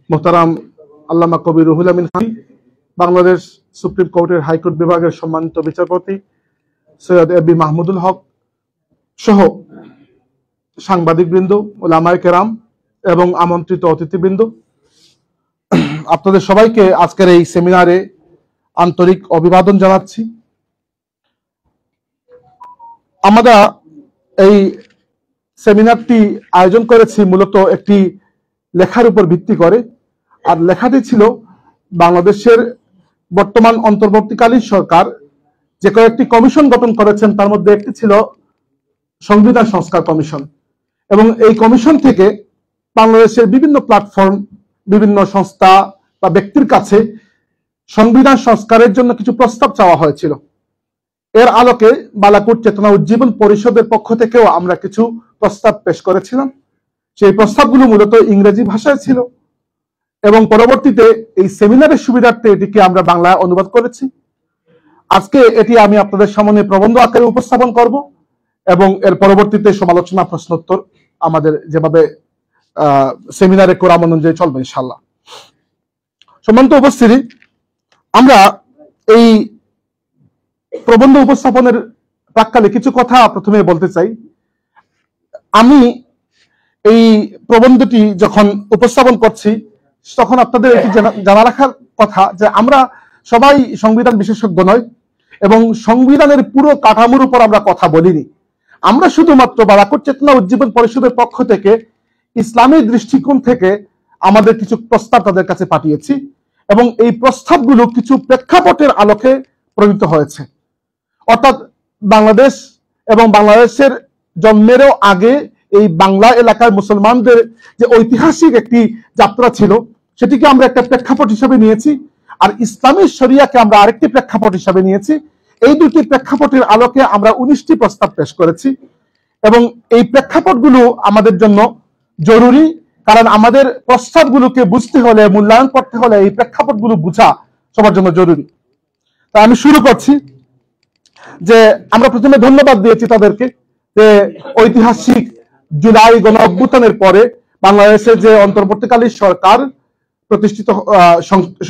মোহতারাম আল্লামা কবি রুহুল আমিন খান, বাংলাদেশ সুপ্রিম কোর্টের হাইকোর্ট বিভাগের সম্মানিত বিচারপতি সৈয়দ এবি মাহমুদুল হক সহ সাংবাদিকবৃন্দ, ওলামায়ে কেরাম এবং আমন্ত্রিত অতিথিবৃন্দ, আপনাদের সবাইকে আজকের এই সেমিনারে আন্তরিক অভিবাদন জানাচ্ছি। আমরা এই সেমিনারটি আয়োজন করেছি মূলত একটি লেখার উপর ভিত্তি করে, আর লেখাটি ছিল বাংলাদেশের বর্তমান অন্তর্বর্তীকালীন সরকার যে কয়েকটি কমিশন গঠন করেছেন, তার মধ্যে একটি ছিল সংবিধান সংস্কার কমিশন। এবং এই কমিশন থেকে বাংলাদেশের বিভিন্ন প্ল্যাটফর্ম, বিভিন্ন সংস্থা বা ব্যক্তির কাছে সংবিধান সংস্কারের জন্য কিছু প্রস্তাব চাওয়া হয়েছিল। এর আলোকে বালাকোট চেতনা উজ্জীবন পরিষদের পক্ষ থেকেও আমরা কিছু প্রস্তাব পেশ করেছিলাম। সেই প্রস্তাবগুলো মূলত ইংরেজি ভাষায় ছিল এবং পরবর্তীতে এই সেমিনারের সুবিধার্থে এটিকে আমরা বাংলায় অনুবাদ করেছি। আজকে এটি আমি আপনাদের সামনে প্রবন্ধ আকারে উপস্থাপন করব এবং এর পরবর্তীতে সমালোচনা, প্রশ্নোত্তর আমাদের যেভাবে সেমিনারে কোরআন অনুযায়ী চলবে ইনশাআল্লাহ। সম্মানিত উপস্থিতি, আমরা এই প্রবন্ধ উপস্থাপনের প্রাক্কালে কিছু কথা প্রথমে বলতে চাই। আমি এই প্রবন্ধটি যখন উপস্থাপন করছি তখন আপনাদের এটি জানা রাখার কথা যে আমরা সবাই সংবিধান বিশেষজ্ঞ নয় এবং সংবিধানের পুরো কাঠামোর উপর আমরা কথা বলিনি। আমরা শুধুমাত্র বালাকোট চেতনা উজ্জীবন পরিষদের পক্ষ থেকে ইসলামী দৃষ্টিকোণ থেকে আমাদের কিছু প্রস্তাব তাদের কাছে পাঠিয়েছি এবং এই প্রস্তাবগুলো কিছু প্রেক্ষাপটের আলোকে প্রণীত হয়েছে। অর্থাৎ বাংলাদেশ এবং বাংলাদেশের জন্মেরও আগে এই বাংলা এলাকার মুসলমানদের যে ঐতিহাসিক একটি যাত্রা ছিল সেটিকে আমরা একটা প্রেক্ষাপট হিসেবে নিয়েছি, আর ইসলামী শরিয়াকে আমরা আরেকটি প্রেক্ষাপট হিসেবে নিয়েছি। এই দুটি প্রেক্ষাপটের আলোকে আমরা 19টি প্রস্তাব পেশ করেছি এবং এই প্রেক্ষাপটগুলো আমাদের জন্য জরুরি, কারণ আমাদের প্রস্তাবগুলোকে বুঝতে হলে, মূল্যায়ন করতে হলে এই প্রেক্ষাপটগুলো বোঝা সবার জন্য জরুরি। তাই আমি শুরু করছি যে আমরা প্রথমে ধন্যবাদ দিয়েছি তাদেরকে যে ঐতিহাসিক জুলাই গণ অভ্যুত্থানের পরে বাংলাদেশের যে অন্তর্বর্তীকালীন সরকার প্রতিষ্ঠিত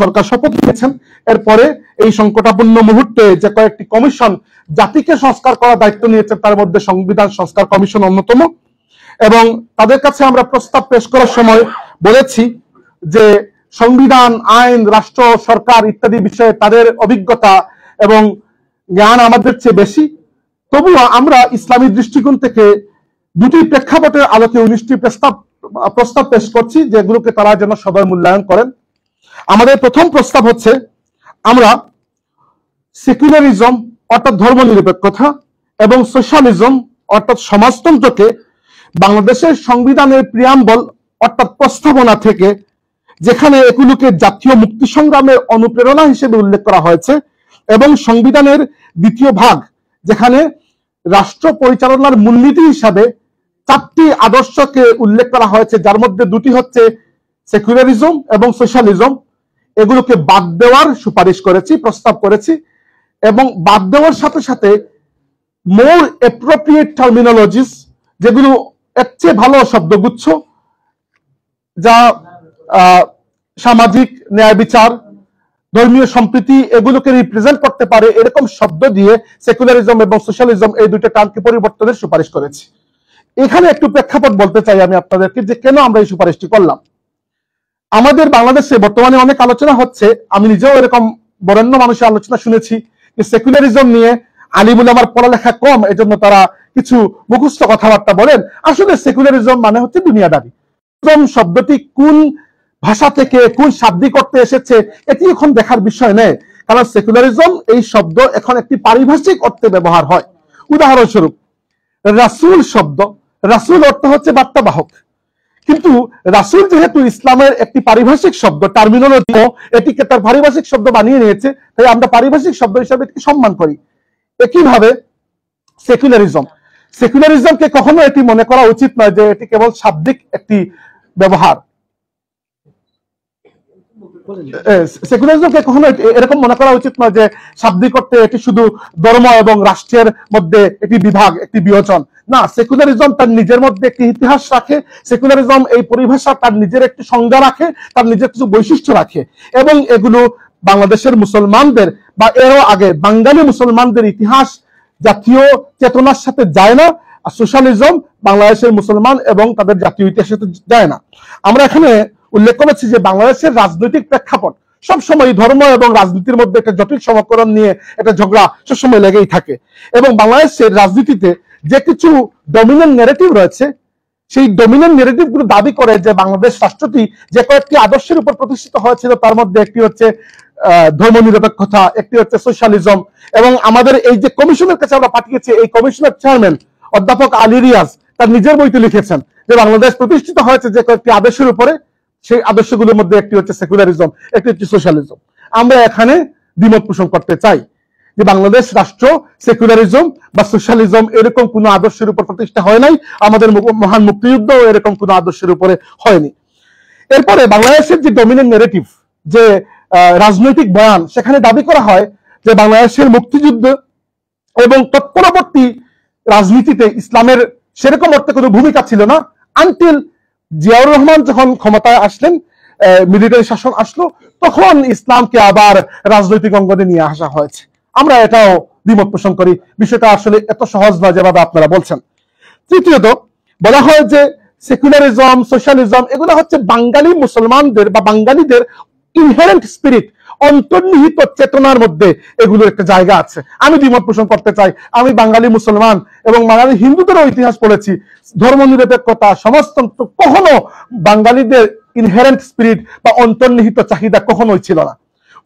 সরকার শপথ নিয়েছেন, এরপরে এই সংকটাপন্ন মুহূর্তে যে কয়েকটি কমিশন জাতিকে সংস্কার করার দায়িত্ব নিয়েছে তার মধ্যে সংবিধান সংস্কার কমিশন অন্যতম। এবং তাদের কাছে আমরা প্রস্তাব পেশ করার সময় বলেছি যে সংবিধান, আইন, রাষ্ট্র, সরকার ইত্যাদি বিষয়ে তাদের অভিজ্ঞতা এবং জ্ঞান আমাদের চেয়ে বেশি। তবুও আমরা ইসলামী দৃষ্টিকোণ থেকে দুটি প্রেক্ষাপটের আলোকে 19টি প্রস্তাব পেশ করছি যেগুলোকে তারা যেন সবাই মূল্যায়ন করেন। আমাদের প্রথম প্রস্তাব হচ্ছে আমরা সেকুলারিজম অর্থাৎ ধর্মনিরপেক্ষতা এবং সোশ্যালিজম অর্থাৎ সমাজতন্ত্রকে বাংলাদেশের সংবিধানের প্রিয়াম্বল অর্থাৎ প্রস্তাবনা থেকে, যেখানে এগুলোকে জাতীয় মুক্তি সংগ্রামের অনুপ্রেরণা হিসেবে উল্লেখ করা হয়েছে, এবং সংবিধানের দ্বিতীয় ভাগ যেখানে রাষ্ট্র পরিচালনার মূলনীতি হিসাবে 4টি আদর্শকে উল্লেখ করা হয়েছে, যার মধ্যে দুটি হচ্ছে সেকুলারিজম এবং সোশ্যালিজম, এগুলোকে বাদ দেওয়ার সুপারিশ করেছি, প্রস্তাব করেছি। এবং বাদ দেওয়ার সাথে সাথে মোর অ্যাপ্রোপ্রিয়েট টার্মিনোলজিস, যেগুলো এর চেয়ে ভালো শব্দগুচ্ছ যা সামাজিক ন্যায় বিচার, ধর্মীয় সম্প্রীতি এগুলোকে রিপ্রেজেন্ট করতে পারে, এরকম শব্দ দিয়ে সেকুলারিজম এবং সোশ্যালিজম এই দুইটা টার্মকে পরিবর্তনের সুপারিশ করেছি। এখানে একটু প্রেক্ষাপট বলতে চাই আমি আপনাদেরকে যে কেন আমরা এই সুপারিশটি করলাম। আমাদের বাংলাদেশে বর্তমানে অনেক আলোচনা হচ্ছে, আমি নিজেও এরকম বরেণ্য মানুষের আলোচনা শুনেছি যে সেকুলারিজম নিয়ে আলিমুল আমার পড়ালেখা কম, এজন্য তারা কিছু মুখস্থ কথাবার্তা বলেন। আসলে সেকুলারিজম মানে হচ্ছে দুনিয়াদারি। শব্দটি কোন ভাষা থেকে, কোন শাব্দিক অর্থে এসেছে এটি এখন দেখার বিষয় নেই, কারণ সেকুলারিজম এই শব্দ এখন একটি পারিভাষিক অর্থে ব্যবহার হয়। উদাহরণস্বরূপ রাসূল শব্দ, রাসূল অর্থ হচ্ছে বার্তাবাহক, কিন্তু রাসূল যেহেতু ইসলামের একটি পারিভাষিক শব্দ, টার্মিনোলজি, এটিকে তার পারিভাষিক শব্দ বানিয়ে নিয়েছে, তাই আমরা পারিভাষিক শব্দ হিসাবে এটিকে সম্মান করি। একইভাবে সেকুলারিজমকে কখনো এটি মনে করা উচিত নয় যে এটি কেবল শাব্দিক একটি ব্যবহার। সেকুলারিজমকে কখনো এরকম মনে করা উচিত নয় যে শাব্দিক অর্থে এটি শুধু ধর্ম এবং রাষ্ট্রের মধ্যে একটি বিভাগ, একটি বিভাজন। না, সেকুলারিজম তার নিজের মধ্যে একটি ইতিহাস রাখে, সেকুলারিজম এই পরিভাষা তার নিজের একটি সংজ্ঞা রাখে, তার নিজের কিছু বৈশিষ্ট্য রাখে, এবং এগুলো বাংলাদেশের মুসলমানদের বা এরও আগে বাঙালি মুসলমানদের ইতিহাস জাতীয় চেতনার সাথে যায় না। আর সোশ্যালিজম বাংলাদেশের মুসলমান এবং তাদের জাতীয় ইতিহাসের সাথে যায় না। আমরা এখানে উল্লেখ করেছি যে বাংলাদেশের রাজনৈতিক প্রেক্ষাপট সবসময় ধর্ম এবং রাজনীতির মধ্যে একটা জটিল সমীকরণ নিয়ে একটা ঝগড়া সবসময় লেগেই থাকে, এবং বাংলাদেশের রাজনীতিতে যে কিছু ডমিনেন্ট ন্যারেটিভ রয়েছে, সেই ডমিনেন্ট ন্যারেটিভ গুলো দাবি করে যে বাংলাদেশ রাষ্ট্রটি যে কয়েকটি আদর্শের উপর প্রতিষ্ঠিত হয়েছিল তার মধ্যে একটি হচ্ছে ধর্মনিরপেক্ষতা, একটি হচ্ছে সোশ্যালিজম, এবং আমাদের এই যে কমিশনের কাছে আমরা পাঠিয়েছি, এই কমিশনের চেয়ারম্যান অধ্যাপক আলী রিয়াজ তার নিজের বইতে লিখেছেন যে বাংলাদেশ প্রতিষ্ঠিত হয়েছে যে কয়েকটি আদর্শের উপরে, সেই আদর্শগুলোর মধ্যে একটি হচ্ছে সেকুলারিজম, একটি হচ্ছে সোশ্যালিজম। আমরা এখানে দ্বিমত পোষণ করতে চাই যে বাংলাদেশ রাষ্ট্র সেকুলারিজম বা সোশ্যালিজম এরকম কোনো আদর্শের উপর প্রতিষ্ঠা হয় নাই, আমাদের মহান মুক্তিযুদ্ধ এরকম কোনো আদর্শের উপরে হয়নি। এরপরে বাংলাদেশের যে ডমিনেন্ট ন্যারেটিভ, যে রাজনৈতিক বয়ান, সেখানে দাবি করা হয় যে বাংলাদেশের মুক্তিযুদ্ধ এবং তৎপরবর্তী রাজনীতিতে ইসলামের সেরকম অর্থে কোনো ভূমিকা ছিল না, আনটিল জিয়াউর রহমান যখন ক্ষমতায় আসলেন, মিলিটারি শাসন আসলো, তখন ইসলামকে আবার রাজনৈতিক অঙ্গনে নিয়ে আসা হয়েছে। আমরা এটাও দ্বিমত পোষণ করি, বিষয়টা আসলে এত সহজ নয় যেভাবে আপনারা বলছেন। তৃতীয়ত বলা হয় যে সেকুলারিজম, সোশ্যালিজম এগুলো হচ্ছে বাঙালি মুসলমানদের বা বাঙালিদের ইনহেরেন্ট স্পিরিট, অন্তর্নিহিত চেতনার মধ্যে এগুলোর একটা জায়গা আছে। আমি দ্বিমত পোষণ করতে চাই। আমি বাঙালি মুসলমান এবং বাঙালি হিন্দুদেরও ইতিহাস পড়েছি। ধর্মনিরপেক্ষতা, সমাজতন্ত্র কখনো বাঙালিদের ইনহেরেন্ট স্পিরিট বা অন্তর্নিহিত চাহিদা কখনোই ছিল না।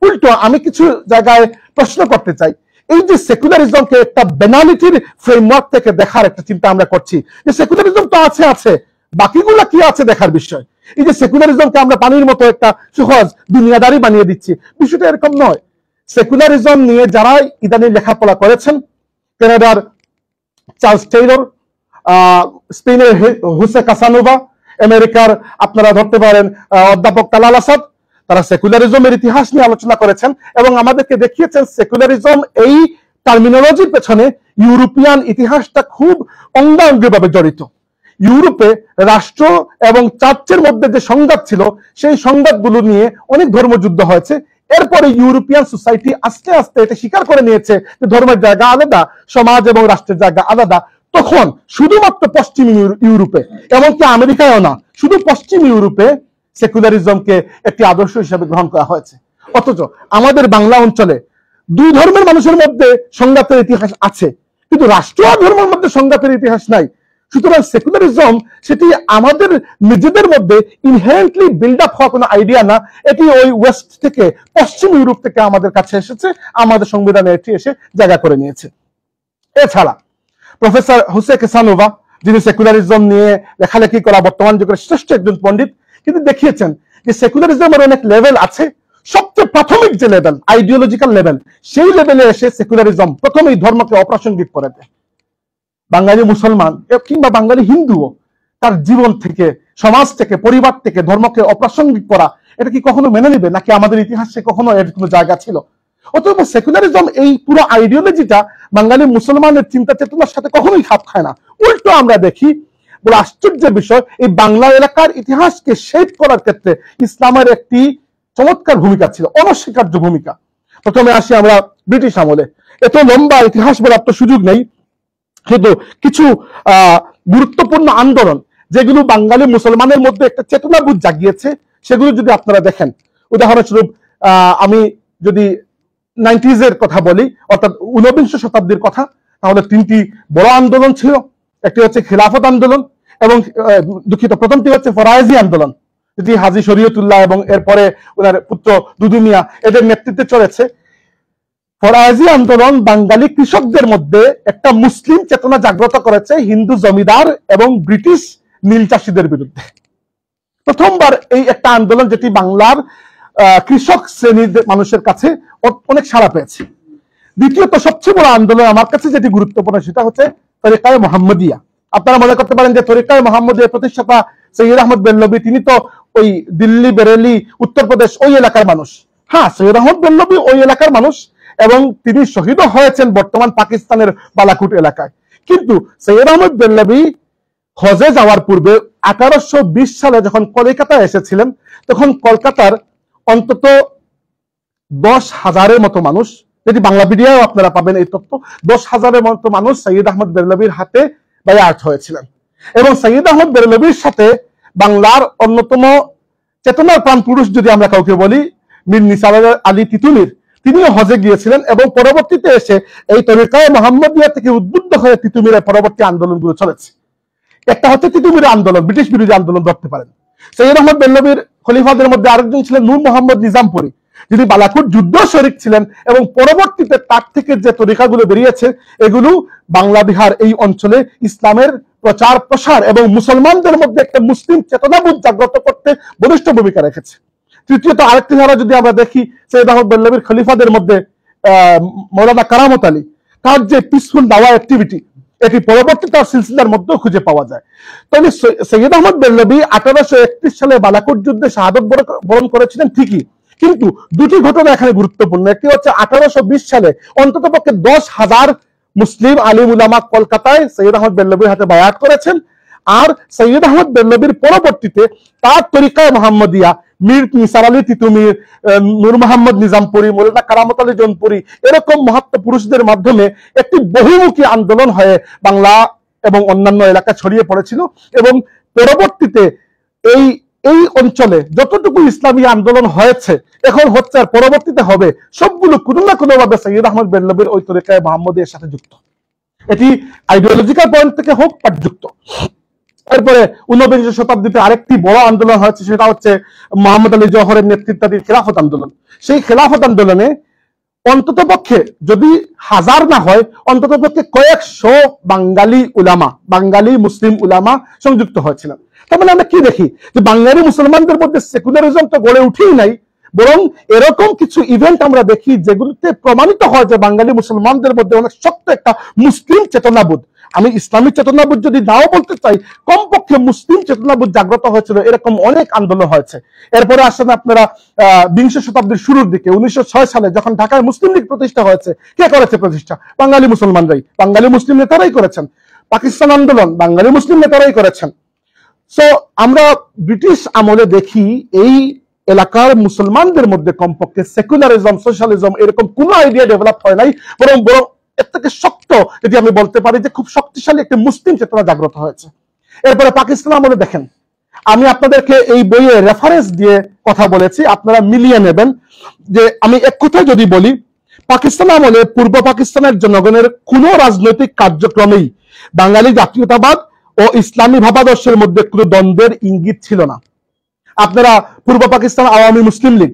উল্টো আমি কিছু জায়গায় প্রশ্ন করতে চাই, এই যে সেকুলারিজমকে একটা বেনালিটির ফ্রেমওয়ার্ক থেকে দেখার একটা চিন্তা আমরা করছি, যে সেকুলারিজম তো আছে আছে, বাকিগুলা কি আছে দেখার বিষয়। এই যে সেকুলারিজমকে আমরা পানির মতো একটা সহজ দুনিয়াদারি বানিয়ে দিচ্ছি, বিষয়টা এরকম নয়। সেকুলারিজম নিয়ে যারা ইদানিং লেখাপড়া করেছেন, কানাডার চার্লস টেইলর, স্পেনের হুসে কাসানোভা, আমেরিকার আপনারা ধরতে পারেন অধ্যাপক তালাল আসাদ, তারা সেকুলারিজমের ইতিহাস নিয়ে আলোচনা করেছেন এবং আমাদেরকে দেখিয়েছেন সেকুলারিজম এই টার্মিনোলজির পেছনে ইউরোপিয়ান ইতিহাসটা খুব অঙ্গাঙ্গিভাবে জড়িত। ইউরোপে রাষ্ট্র এবং চার্চের মধ্যে যে সংঘাত ছিল, সেই সংঘাতগুলো নিয়ে অনেক ধর্মযুদ্ধ হয়েছে। এরপরে ইউরোপিয়ান সোসাইটি আস্তে আস্তে এটা স্বীকার করে নিয়েছে যে ধর্মের জায়গা আলাদা, সমাজ এবং রাষ্ট্রের জায়গা আলাদা। তখন শুধুমাত্র পশ্চিম ইউরোপে, এমনকি আমেরিকায়ও না, শুধু পশ্চিম ইউরোপে সেকুলারিজমকে একটি আদর্শ হিসেবে গ্রহণ করা হয়েছে। অথচ আমাদের বাংলা অঞ্চলে দুই ধর্মের মানুষের মধ্যে সংঘাতের ইতিহাস আছে, কিন্তু রাষ্ট্র আর ধর্মের মধ্যে সংঘাতের ইতিহাস নাই। সুতরাং সেকুলারিজম সেটি আমাদের নিজেদের মধ্যে ইনহেরেন্টলি বিল্ড আপ হওয়া কোনো আইডিয়া না, এটি ওই ওয়েস্ট থেকে, পশ্চিম ইউরোপ থেকে আমাদের কাছে এসেছে, আমাদের সংবিধানে এটি এসে জায়গা করে নিয়েছে। এছাড়া প্রফেসর হুসে কাসানোভা, যিনি সেকুলারিজম নিয়ে লেখালেখি করা বর্তমান যুগের শ্রেষ্ঠ একজন পণ্ডিত, কিন্তু দেখিয়েছেন যে সেকুলারিজমের অনেক লেভেল আছে। সবচেয়ে প্রাথমিক যে লেভেল, আইডিওলজিক্যাল লেভেল, সেই লেভেলে এসে সেকুলারিজম প্রথমেই ধর্মকে অপ্রাসঙ্গিক করে দেয়। বাঙালি মুসলমান কিংবা বাঙালি হিন্দুও তার জীবন থেকে, সমাজ থেকে, পরিবার থেকে ধর্মকে অপ্রাসঙ্গিক করা, এটা কি কখনো মেনে নেবে? নাকি আমাদের ইতিহাসে কখনো এর কোনো জায়গা ছিল? অতএব সেকুলারিজম এই পুরো আইডিওলজিটা বাঙালি মুসলমানের চিন্তা চেতনার সাথে কখনোই খাপ খায় না। উল্টো আমরা দেখি, বড় আশ্চর্যের বিষয়, এই বাংলা এলাকার ইতিহাসকে শেপ করার ক্ষেত্রে ইসলামের একটি চমৎকার ভূমিকা ছিল, অনস্বীকার্য ভূমিকা। প্রথমে আসি আমরা ব্রিটিশ আমলে। এত লম্বা ইতিহাস বলার তো সুযোগ নেই, কিন্তু কিছু গুরুত্বপূর্ণ আন্দোলন যেগুলো বাঙালি মুসলমানের মধ্যে একটা চেতনাবোধ জাগিয়েছে, সেগুলো যদি আপনারা দেখেন, উদাহরণস্বরূপ আমি যদি 90s এর কথা বলি, অর্থাৎ 19বিংশ শতাব্দীর কথা, তাহলে তিনটি বড় আন্দোলন ছিল। একটি হচ্ছে খিলাফত আন্দোলন, এবং দুঃখিত, প্রথমটি হচ্ছে ফরায়েজি আন্দোলন, যেটি হাজী শরীয়তুল্লাহ এবং এরপরে ওনার পুত্র দুদু মিয়া এদের নেতৃত্বে চলেছে। ফরায়েজি আন্দোলন বাঙালি কৃষকদের মধ্যে একটা মুসলিম চেতনা জাগ্রত করেছে হিন্দু জমিদার এবং ব্রিটিশ নীল চাষীদের বিরুদ্ধে। প্রথমবার এই একটা আন্দোলন, যেটি বাংলার কৃষক শ্রেণীর মানুষের কাছে অনেক সাড়া পেয়েছে। দ্বিতীয়ত সবচেয়ে বড় আন্দোলন আমার কাছে যেটি গুরুত্বপূর্ণ, সেটা হচ্ছে তরিকায়ে মুহাম্মদিয়া। আপনারা মনে করতে পারেন যে তরিকায়ে মুহাম্মদিয়ার প্রতিষ্ঠাতা সৈয়দ আহমদ বেল্লভী, তিনি তো ওই দিল্লি, বেরেলি, উত্তরপ্রদেশ ওই এলাকার মানুষ। হ্যাঁ, সৈয়দ আহমদ বেল্লভী ওই এলাকার মানুষ এবং তিনি শহীদও হয়েছেন বর্তমান পাকিস্তানের বালাকুট এলাকায়। কিন্তু সৈয়দ আহমদ বেল্লাবী হজে যাওয়ার পূর্বে 1820 সালে যখন কলকাতায় এসেছিলেন, তখন কলকাতার অন্তত 10,000-এর মতো মানুষ, যেটি বাংলা মিডিয়ায় আপনারা পাবেন এই তথ্য, 10,000-এর মতো মানুষ সৈয়দ আহমদ বেল্লাবীর হাতে বায়াত হয়েছিলেন। এবং সৈয়দ আহমদ বেল্লাবীর সাথে বাংলার অন্যতম চেতনার প্রাণ পুরুষ যদি আমরা কাউকে বলি, মীর নিসার আলী তিতুমির, তিনিও হজে গিয়েছিলেন এবং পরবর্তীতে এসে এই তরিকায়ে মোহাম্মদিয়া থেকে উদ্বুদ্ধ হয়ে তিতুমিরের পরবর্তী আন্দোলনগুলো চলেছে। একটা হচ্ছে তিতুমিরের আন্দোলন, ব্রিটিশ বিরোধী আন্দোলন ধরতে পারেন। সৈয়দ আহমদ বেল্লাবীর খলিফাদের মধ্যে আরেকজন ছিলেন নূর মোহাম্মদ নিজামপুরী, যিনি বালাকোট যুদ্ধ শরিক ছিলেন এবং পরবর্তীতে তার থেকে যে তরিকাগুলো বেরিয়েছে এগুলো বাংলা বিহার এই অঞ্চলে ইসলামের প্রচার প্রসার এবং মুসলমানদের মধ্যে একটা মুসলিম চেতনাবোধ জাগ্রত করতে বলিষ্ঠ ভূমিকা রেখেছে। তৃতীয়ত আরেকটি ধারা যদি আমরা দেখি, সৈয়দ আহমদ বেল্লাবীর খলিফাদের মধ্যে মৌলানা কারামত আলী, তার যে পিসফুল দাওয়া অ্যাক্টিভিটি, এটি পরবর্তী তার সিলসিলার মধ্যেও খুঁজে পাওয়া যায়। তাহলে সৈয়দ আহমদ বেল্লাবী 1831 সালে বালাকোট যুদ্ধে শাহাদত বরণ করেছিলেন ঠিকই, কিন্তু দুটি ঘটনা এখানে গুরুত্বপূর্ণ। একটি হচ্ছে 1820 সালে অন্ততপক্ষে 10,000 মুসলিম আলিম উলামা কলকাতায় সৈয়দ আহমদ বেল্লাবীর হাতে বায়াত করেছেন, আর সৈয়দ আহমদ বেল্লাবীর পরবর্তীতে তার তরিকায়ে মোহাম্মদিয়া মীর নিসার আলী তিতুমির, নূর মোহাম্মদ নিজামপুরী, মৌলানা কারামত আলী জৌনপুরী, এরকম মহাত্ম পুরুষদের মাধ্যমে একটি বহুমুখী আন্দোলন হয়ে বাংলা এবং অন্যান্য এলাকা ছড়িয়ে পড়েছিল। এবং পরবর্তীতে এই এই অঞ্চলে যতটুকু ইসলামী আন্দোলন হয়েছে, এখন হচ্ছে আর পরবর্তীতে হবে, সবগুলো কোনো না কোনো ভাবে সৈয়দ আহমদ বেল্লাবীর ওই তরিকায়ে মোহাম্মদিয়ার সাথে যুক্ত। এটি আইডিওলজিক্যাল পয়েন্ট থেকে হোক বাট যুক্ত। এরপরে 19 শতাব্দীতে আরেকটি বড় আন্দোলন হয়েছে, সেটা হচ্ছে মোহাম্মদ আলী জওহরের নেতৃত্বাধীন খেলাফত আন্দোলন। সেই খেলাফত আন্দোলনে অন্তত পক্ষে যদি হাজার না হয়, অন্তত পক্ষে কয়েকশো বাঙালি উলামা, বাঙালি মুসলিম উলামা সংযুক্ত হয়েছিলেন। তার মানে আমরা কি দেখি যে বাঙালি মুসলমানদের মধ্যে সেকুলারিজম তো গড়ে উঠেই নাই, বরং এরকম কিছু ইভেন্ট আমরা দেখি যেগুলোতে প্রমাণিত হয় যে বাঙালি মুসলমানদের মধ্যে অনেক শক্ত একটা মুসলিম চেতনাবোধ, আমি ইসলামিক চেতনাবোধ যদি নাও বলতে চাই, কমপক্ষে মুসলিম চেতনাবোধ জাগ্রত হয়েছিল, এরকম অনেক আন্দোলন হয়েছে। এরপরে আসেন আপনারা 20 শতাব্দীর শুরুর দিকে 1906 সালে যখন ঢাকায় মুসলিম লীগ প্রতিষ্ঠা হয়েছে, কে করেছে প্রতিষ্ঠা? বাঙালি মুসলমানরাই, বাঙালি মুসলিম নেতারাই করেছেন। পাকিস্তান আন্দোলন বাঙালি মুসলিম নেতারাই করেছেন। সো আমরা ব্রিটিশ আমলে দেখি এই এলাকার মুসলমানদের মধ্যে কমপক্ষে সেকুলারিজম, সোশ্যালিজম এরকম কোন আইডিয়া ডেভেলপ হয় নাই, বরং এর থেকে শক্ত যদি আমি বলতে পারি যে খুব শক্তিশালী একটি মুসলিম চেতনা জাগ্রত হয়েছে। এরপরে পাকিস্তান আমলে দেখেন, আমি আপনাদেরকে এই বইয়ে রেফারেন্স দিয়ে কথা বলেছি, আপনারা মিলিয়ে নেবেন। যে আমি এক কথায় যদি বলি, পাকিস্তান আমলে পূর্ব পাকিস্তানের জনগণের কোন রাজনৈতিক কার্যক্রমেই বাঙালি জাতীয়তাবাদ ও ইসলামী ভাবাদর্শের মধ্যে কোনো দ্বন্দ্বের ইঙ্গিত ছিল না। আপনারা পূর্ব পাকিস্তান আওয়ামী মুসলিম লীগ,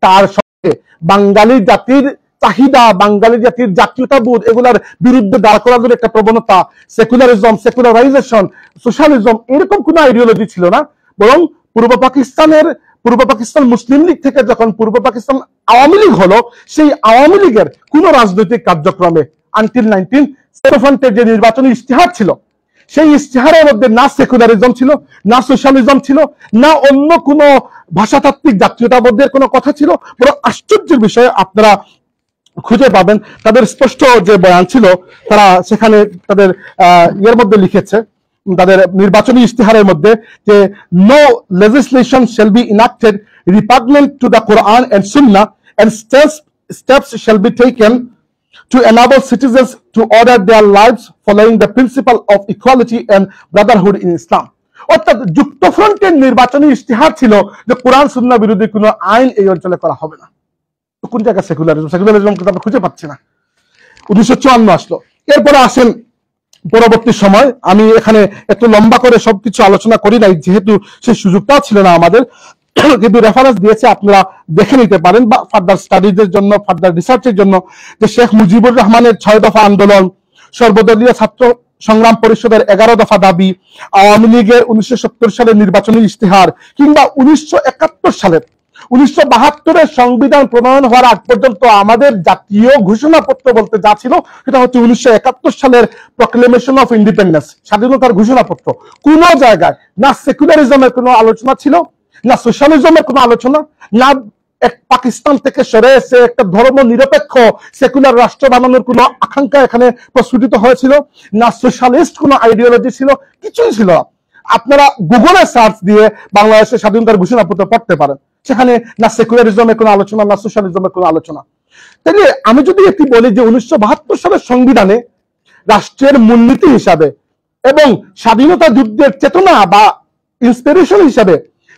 তার সঙ্গে বাঙালি জাতির চাহিদা, বাঙালি জাতির জাতীয়তাবোধ, এগুলার বিরুদ্ধে দাঁড় করানোর একটা প্রবণতা, সেকুলারিজম, সেকুলারাইজেশন, সোশ্যালিজম, এরকম কোন আইডিওলজি ছিল না। বরং পূর্ব পাকিস্তান মুসলিম লীগ থেকে যখন পূর্ব পাকিস্তান আওয়ামী লীগ হলো, সেই আওয়ামী লীগের কোন রাজনৈতিক কার্যক্রমে আনটিল 1907 যে নির্বাচনী ইশতেহার ছিল, সেই ইশতেহারের মধ্যে না সেকুলারিজম ছিল, না সোশ্যালিজম ছিল, না অন্য কোন ভাষাতাত্ত্বিক জাতীয়তাবোধের কোনো কথা ছিল। বড় আশ্চর্যের বিষয়ে আপনারা খুঁজে পাবেন তাদের স্পষ্ট যে বয়ান ছিল, তারা সেখানে তাদের ইয়ের মধ্যে লিখেছে, তাদের নির্বাচনী ইশতেহারের মধ্যে, যে no legislation shall be enacted repugnant to the Quran and Sunnah and steps shall be taken to enable citizens to order their lives following the principle of equality and brotherhood in Islam. অর্থাৎ যুক্তফ্রন্টের নির্বাচনী ইশতেহার ছিল যে কোরআন সুন্নাহ বিরোধী কোনো আইন এই অঞ্চলে করা হবে না। কোন জায়গায় সেকুলারিজম কিন্তু আমরা খুঁজে পাচ্ছি না। 1954 আসলো। এরপরে আসেন পরবর্তী সময়, আমি এখানে একটু লম্বা করে সবকিছু আলোচনা করি নাই, যেহেতু সেই সুযোগটাও ছিল না আমাদের, কিন্তু রেফারেন্স দিয়েছে, আপনারা দেখে নিতে পারেন বা ফার্দার স্টাডিজের জন্য, ফার্দার রিসার্চের জন্য, যে শেখ মুজিবুর রহমানের 6 দফা আন্দোলন, সর্বদলীয় ছাত্র সংগ্রাম পরিষদের 11 দফা দাবি, আওয়ামী লীগের 1970 সালের নির্বাচনী ইশতেহার, কিংবা 1972 সংবিধান প্রণয়ন হওয়ার আগ পর্যন্ত আমাদের জাতীয় ঘোষণাপত্র বলতে যা ছিল, সেটা হচ্ছে 1971 সালের প্রক্লেমেশন অফ ইন্ডিপেন্ডেন্স, স্বাধীনতার ঘোষণাপত্র। কোন জায়গায় না সেকুলারিজমের কোনো আলোচনা ছিল, না সোশ্যালিজমের কোনো আলোচনা, না এক পাকিস্তান থেকে সরে এসে একটা ধর্ম নিরপেক্ষ সেকুলার রাষ্ট্র বানানোর কোনো আকাঙ্ক্ষা এখানে প্রস্ফুটিত হয়েছিল না, সোশ্যালিস্ট কোনো আইডিওলজি ছিল, কিছুই ছিল না। আপনারা গুগলে সার্চ দিয়ে বাংলাদেশের স্বাধীনতার ঘোষণাপত্র পড়তে পারেন, সেখানে না সেকুলারিজমের কোনো আলোচনা না সোশ্যালিজমের কোনো আলোচনা। তাহলে আমি যদি একটি বলি যে 1972 সালের সংবিধানে রাষ্ট্রের মূলনীতি হিসাবে এবং স্বাধীনতা যুদ্ধের চেতনা বা ইন্সপিরেশন হিসাবে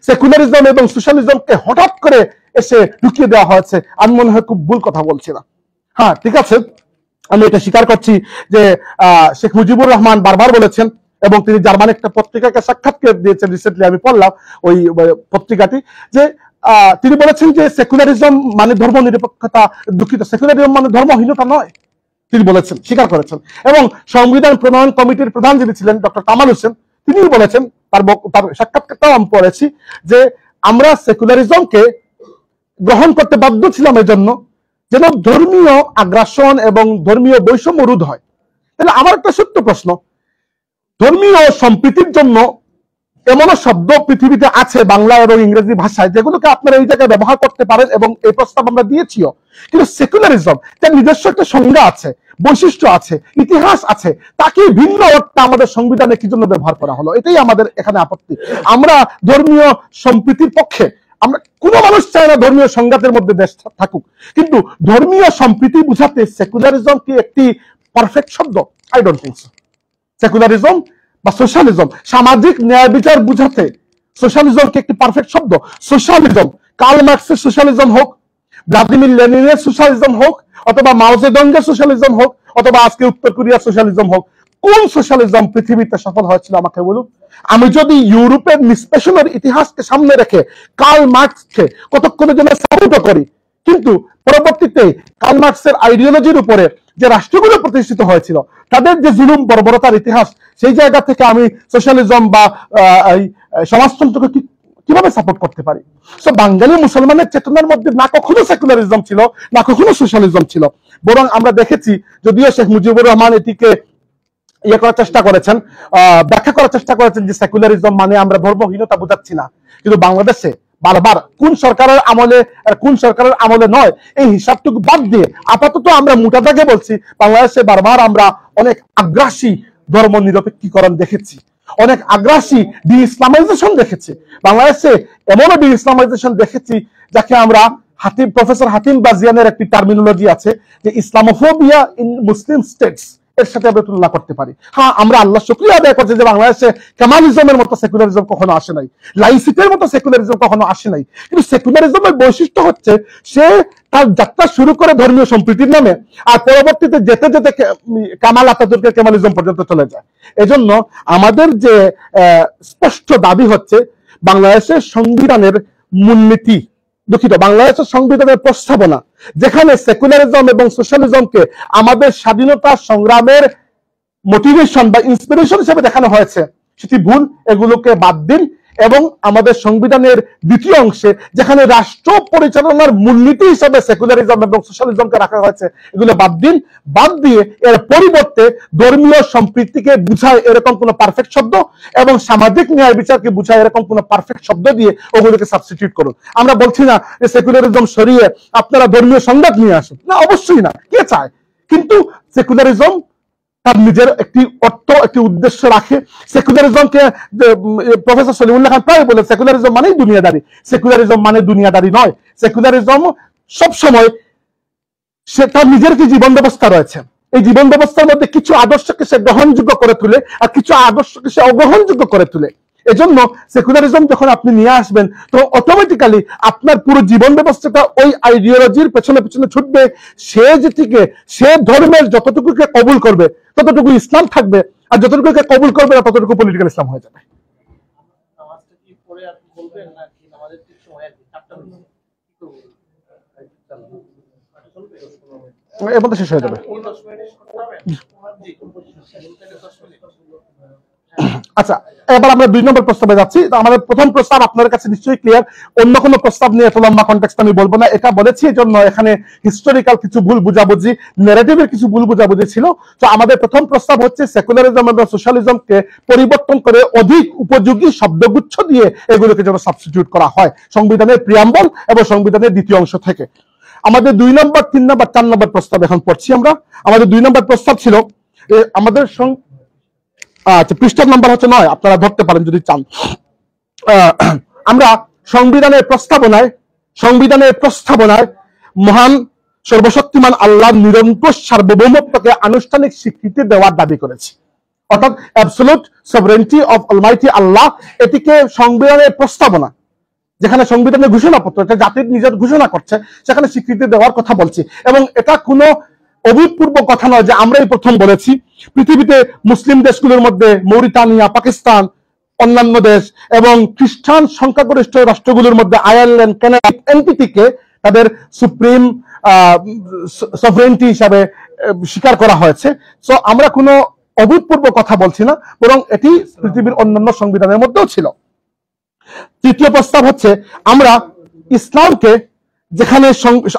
সেকুলারিজম এবং সোশ্যালিজমকে হঠাৎ করে এসে ঢুকিয়ে দেওয়া হয়েছে, আমি মনে হয় খুব ভুল কথা বলছি না। হ্যাঁ ঠিক আছে, আমি এটা স্বীকার করছি যে শেখ মুজিবুর রহমান বারবার বলেছেন, এবং তিনি জার্মান একটা পত্রিকাকে সাক্ষাৎকার দিয়েছেন রিসেন্টলি, আমি পড়লাম ওই পত্রিকাটি, যে তিনি বলেছেন যে সেকুলারিজম মানে ধর্ম নিরপেক্ষতা, দুঃখিত, সেকুলারিজম মানে ধর্মহীনতা নয়, তিনি বলেছেন, স্বীকার করেছেন। এবং সংবিধান প্রণয়ন কমিটির প্রধান যিনি ছিলেন ডক্টর কামাল হোসেন, তিনি বলেছেন, তার সাক্ষাৎকারটাও আমি পড়েছি, যে আমরা সেকুলারিজমকে গ্রহণ করতে বাধ্য ছিলাম এজন্য যেন ধর্মীয় আগ্রাসন এবং ধর্মীয় বৈষম্য রোধ হয়। তাহলে আমার একটা সত্য প্রশ্ন, ধর্মীয় সম্প্রীতির জন্য এমনও শব্দ পৃথিবীতে আছে বাংলা এবং ইংরেজি ভাষায় যেগুলোকে আপনারা এই জায়গায় ব্যবহার করতে পারেন, এবং এই প্রস্তাব আমরা দিয়েছিও। কিন্তু সেকুলারিজম তার নিজস্ব একটা সংজ্ঞা আছে, বৈশিষ্ট্য আছে, ইতিহাস আছে, তাকে ভিন্ন অর্থে আমাদের সংবিধানে কি জন্য ব্যবহার করা হলো, এটাই আমাদের এখানে আপত্তি। আমরা ধর্মীয় সম্প্রীতির পক্ষে, আমরা কোনো মানুষ চায় না ধর্মীয় সংঘাতের মধ্যে দেশ থাকুক, কিন্তু ধর্মীয় সম্প্রীতি বুঝাতে সেকুলারিজম কি একটি পারফেক্ট শব্দ? I don't think so. Secularism বা সোশ্যালিজম, সামাজিক ন্যায় বিচার বুঝাতে সোশ্যালিজম কি একটি পারফেক্ট শব্দ? সোশ্যালিজম, কার্ল মার্কসের সোশ্যালিজম হোক, ভ্লাদিমির লেনিনের সোশ্যালিজম হোক, অথবা মাও জেডংয়ের সোশ্যালিজম হোক, অথবা আজকে উত্তর কোরিয়ার সোশ্যালিজম হোক, কোন সোশ্যালিজম পৃথিবীতে সফল হয়েছিল আমাকে বলুন। আমি যদি ইউরোপের নিষ্পেষণের ইতিহাসকে সামনে রেখে কার্ল মার্কসকে কতক্ষণের জন্য সাপোর্ট করি, কিন্তু পরবর্তীতে কার্ল মার্কসের আইডিওলজির উপরে যে রাষ্ট্রগুলো প্রতিষ্ঠিত হয়েছিল তাদের যে জুলুম বর্বরতার ইতিহাস, সেই জায়গা থেকে আমি সোশ্যালিজম বা সমাজতন্ত্রকে কিভাবে সাপোর্ট করতে পারি? সো বাঙালি মুসলমানের চেতনার মধ্যে না কখনো সেকুলারিজম ছিল, না কখনো সোশ্যালিজম ছিল, বরং আমরা দেখেছি, যদিও শেখ মুজিবুর রহমান এটিকে ইয়ে করার চেষ্টা করেছেন, ব্যাখ্যা করার চেষ্টা করেছেন যে সেকুলারিজম মানে আমরা ধর্মহীনতা বোঝাচ্ছি না, কিন্তু বাংলাদেশে বারবার কোন সরকারের আমলে আর কোন সরকারের আমলে নয়, এই হিসাবটুকু বাদ দিয়ে আপাতত আমরা মোটা দাগে বলছি, বাংলাদেশে বারবার আমরা অনেক আগ্রাসী ধর্ম নিরপেক্ষীকরণ দেখেছি, অনেক আগ্রাসী ডি ইসলামাইজেশন দেখেছি বাংলাদেশে, এমনও ডি ইসলামাইজেশন দেখেছি যাকে আমরা প্রফেসর হাতিম বাজিয়ানের একটি টার্মিনোলজি আছে যে ইসলামোফোবিয়া ইন মুসলিম স্টেটস, এর সাথে আমরা তুলনা করতে পারি। হ্যাঁ, আমরা আল্লাহ শুকরিয়া আদায় করছি যে বাংলাদেশে কেমালিজমের মতো সেকুলারিজম কখনো আসে নাই, লাইসিটের মতো সেকুলারিজম কখনো আসে নাই, কিন্তু সেকুলারিজমের বৈশিষ্ট্য হচ্ছে সে তার যাত্রা শুরু করে ধর্মীয় সম্প্রীতির নামে, আর পরবর্তীতে যেতে যেতে কামাল আতাতুর্কের কেমালিজম পর্যন্ত চলে যায়। এজন্য আমাদের যে স্পষ্ট দাবি হচ্ছে বাংলাদেশের সংবিধানের মূলনীতি, দুঃখিত, বাংলাদেশের সংবিধানের প্রস্তাবনা যেখানে সেকুলারিজম এবং সোশ্যালিজমকে আমাদের স্বাধীনতা সংগ্রামের মোটিভেশন বা ইন্সপিরেশন হিসেবে দেখানো হয়েছে, সেটি ভুল, এগুলোকে বাদ দিন। এবং আমাদের সংবিধানের দ্বিতীয় অংশে যেখানে রাষ্ট্র পরিচালনার মূলনীতি হিসেবে সেকুলারিজম এবং সোশ্যালিজমকে রাখা হয়েছে, এগুলো বাদ দিন। বাদ দিয়ে এর পরিবর্তে ধর্মীয় সম্প্রীতিকে বুঝায় এরকম কোন পারফেক্ট শব্দ এবং সামাজিক ন্যায় বিচারকে বুঝায় এরকম কোন পারফেক্ট শব্দ দিয়ে ওগুলোকে সাবস্টিটিউট করুন। আমরা বলছি না যে সেকুলারিজম সরিয়ে আপনারা ধর্মীয় সংঘাত নিয়ে আসুন, না, অবশ্যই না, কে চায়, কিন্তু সেকুলারিজম তার নিজের একটি অর্থ, একটি উদ্দেশ্য রাখে। সেকুলারিজমকে প্রফেসর সলিমুল্লাহ খান প্রায় বলে সেকুলারিজম মানেই দুনিয়াদারি, সেকুলারিজম মানে দুনিয়াদারি নয়। সেকুলারিজম সবসময় সে তার নিজের কি জীবন ব্যবস্থা রয়েছে, এই জীবন ব্যবস্থার মধ্যে কিছু আদর্শকে সে গ্রহণযোগ্য করে তুলে আর কিছু আদর্শকে সে অগ্রহণযোগ্য করে তুলে। এজন্য সেকুলারিজম যখন আপনি নিয়ে আসবেন তো অটোমেটিক্যালি আপনার পুরো জীবন ব্যবস্থাটা ওই আইডিওলজির পেছনে পেছনে ছুটবে। সে যেটিকে, সে ধর্মের যতটুকুকে কবুল করবে ততটুকু ইসলাম থাকবে, আর যতটুকুকে কবুল করবে না ততটুকু পলিটিক্যাল ইসলাম হয়ে যাবে। এর মধ্যে শেষ হয়ে যাবে। আচ্ছা, এবার আমরা 2 নম্বর প্রস্তাবে যাচ্ছি। আমাদের প্রথম প্রস্তাব আপনাদের কাছে নিশ্চয়ই ক্লিয়ার, অন্য কোনো প্রস্তাব নিয়ে এত লম্বা কনটেক্সট আমি বলবো না। এটা বলেছি এই জন্য এখানে হিস্টোরিক্যাল কিছু ভুল বুঝাবুঝি, ন্যারেটিভের কিছু ভুল বুঝাবুঝি ছিল। তো আমাদের প্রথম প্রস্তাব হচ্ছে সেকুলারিজম এবং সোশ্যালিজমকে পরিবর্তন করে অধিক উপযোগী শব্দগুচ্ছ দিয়ে এগুলোকে যেন সাবস্টিটিউট করা হয় সংবিধানের প্রিয়াম্বল এবং সংবিধানের দ্বিতীয় অংশ থেকে। আমাদের 2 নম্বর, 3 নম্বর, 4 নম্বর প্রস্তাব এখন পড়ছি আমরা। আমাদের 2 নম্বর প্রস্তাব ছিল আমাদের আচ্ছা, পৃষ্ঠার নাম্বার হচ্ছে 9, আপনারা ধরতে পারেন যদি চান। আমরা সংবিধানের প্রস্তাবনায় মহান সর্বশক্তিমান আল্লাহর নিরঙ্কুশ সার্বভৌমত্বকে আনুষ্ঠানিক স্বীকৃতি দেওয়ার দাবি করেছি, অর্থাৎ অ্যাবসলিউট সভরেনিটি অফ অলমাইটি আল্লাহ। এটিকে সংবিধানের প্রস্তাবনা, যেখানে সংবিধানের ঘোষণাপত্র, এটা জাতির নিজের ঘোষণা করছে, সেখানে স্বীকৃতি দেওয়ার কথা বলছি। এবং এটা কোনো অভূতপূর্ব কথা নয় যে আমরাই প্রথম বলেছি। পৃথিবীতে মুসলিম দেশগুলোর মধ্যে মৌরিতানিয়া, পাকিস্তান, অন্যান্য দেশ এবং খ্রিস্টান সংখ্যাগরিষ্ঠ রাষ্ট্রগুলোর মধ্যে আয়ারল্যান্ড, কানাডা এনটিটিকে তাদের সুপ্রিম সভরেনিটি হিসাবে স্বীকার করা হয়েছে। সো আমরা কোনো অভূতপূর্ব কথা বলছি না, বরং এটি পৃথিবীর অন্যান্য সংবিধানের মধ্যেও ছিল। তৃতীয় প্রস্তাব হচ্ছে আমরা ইসলামকে, যেখানে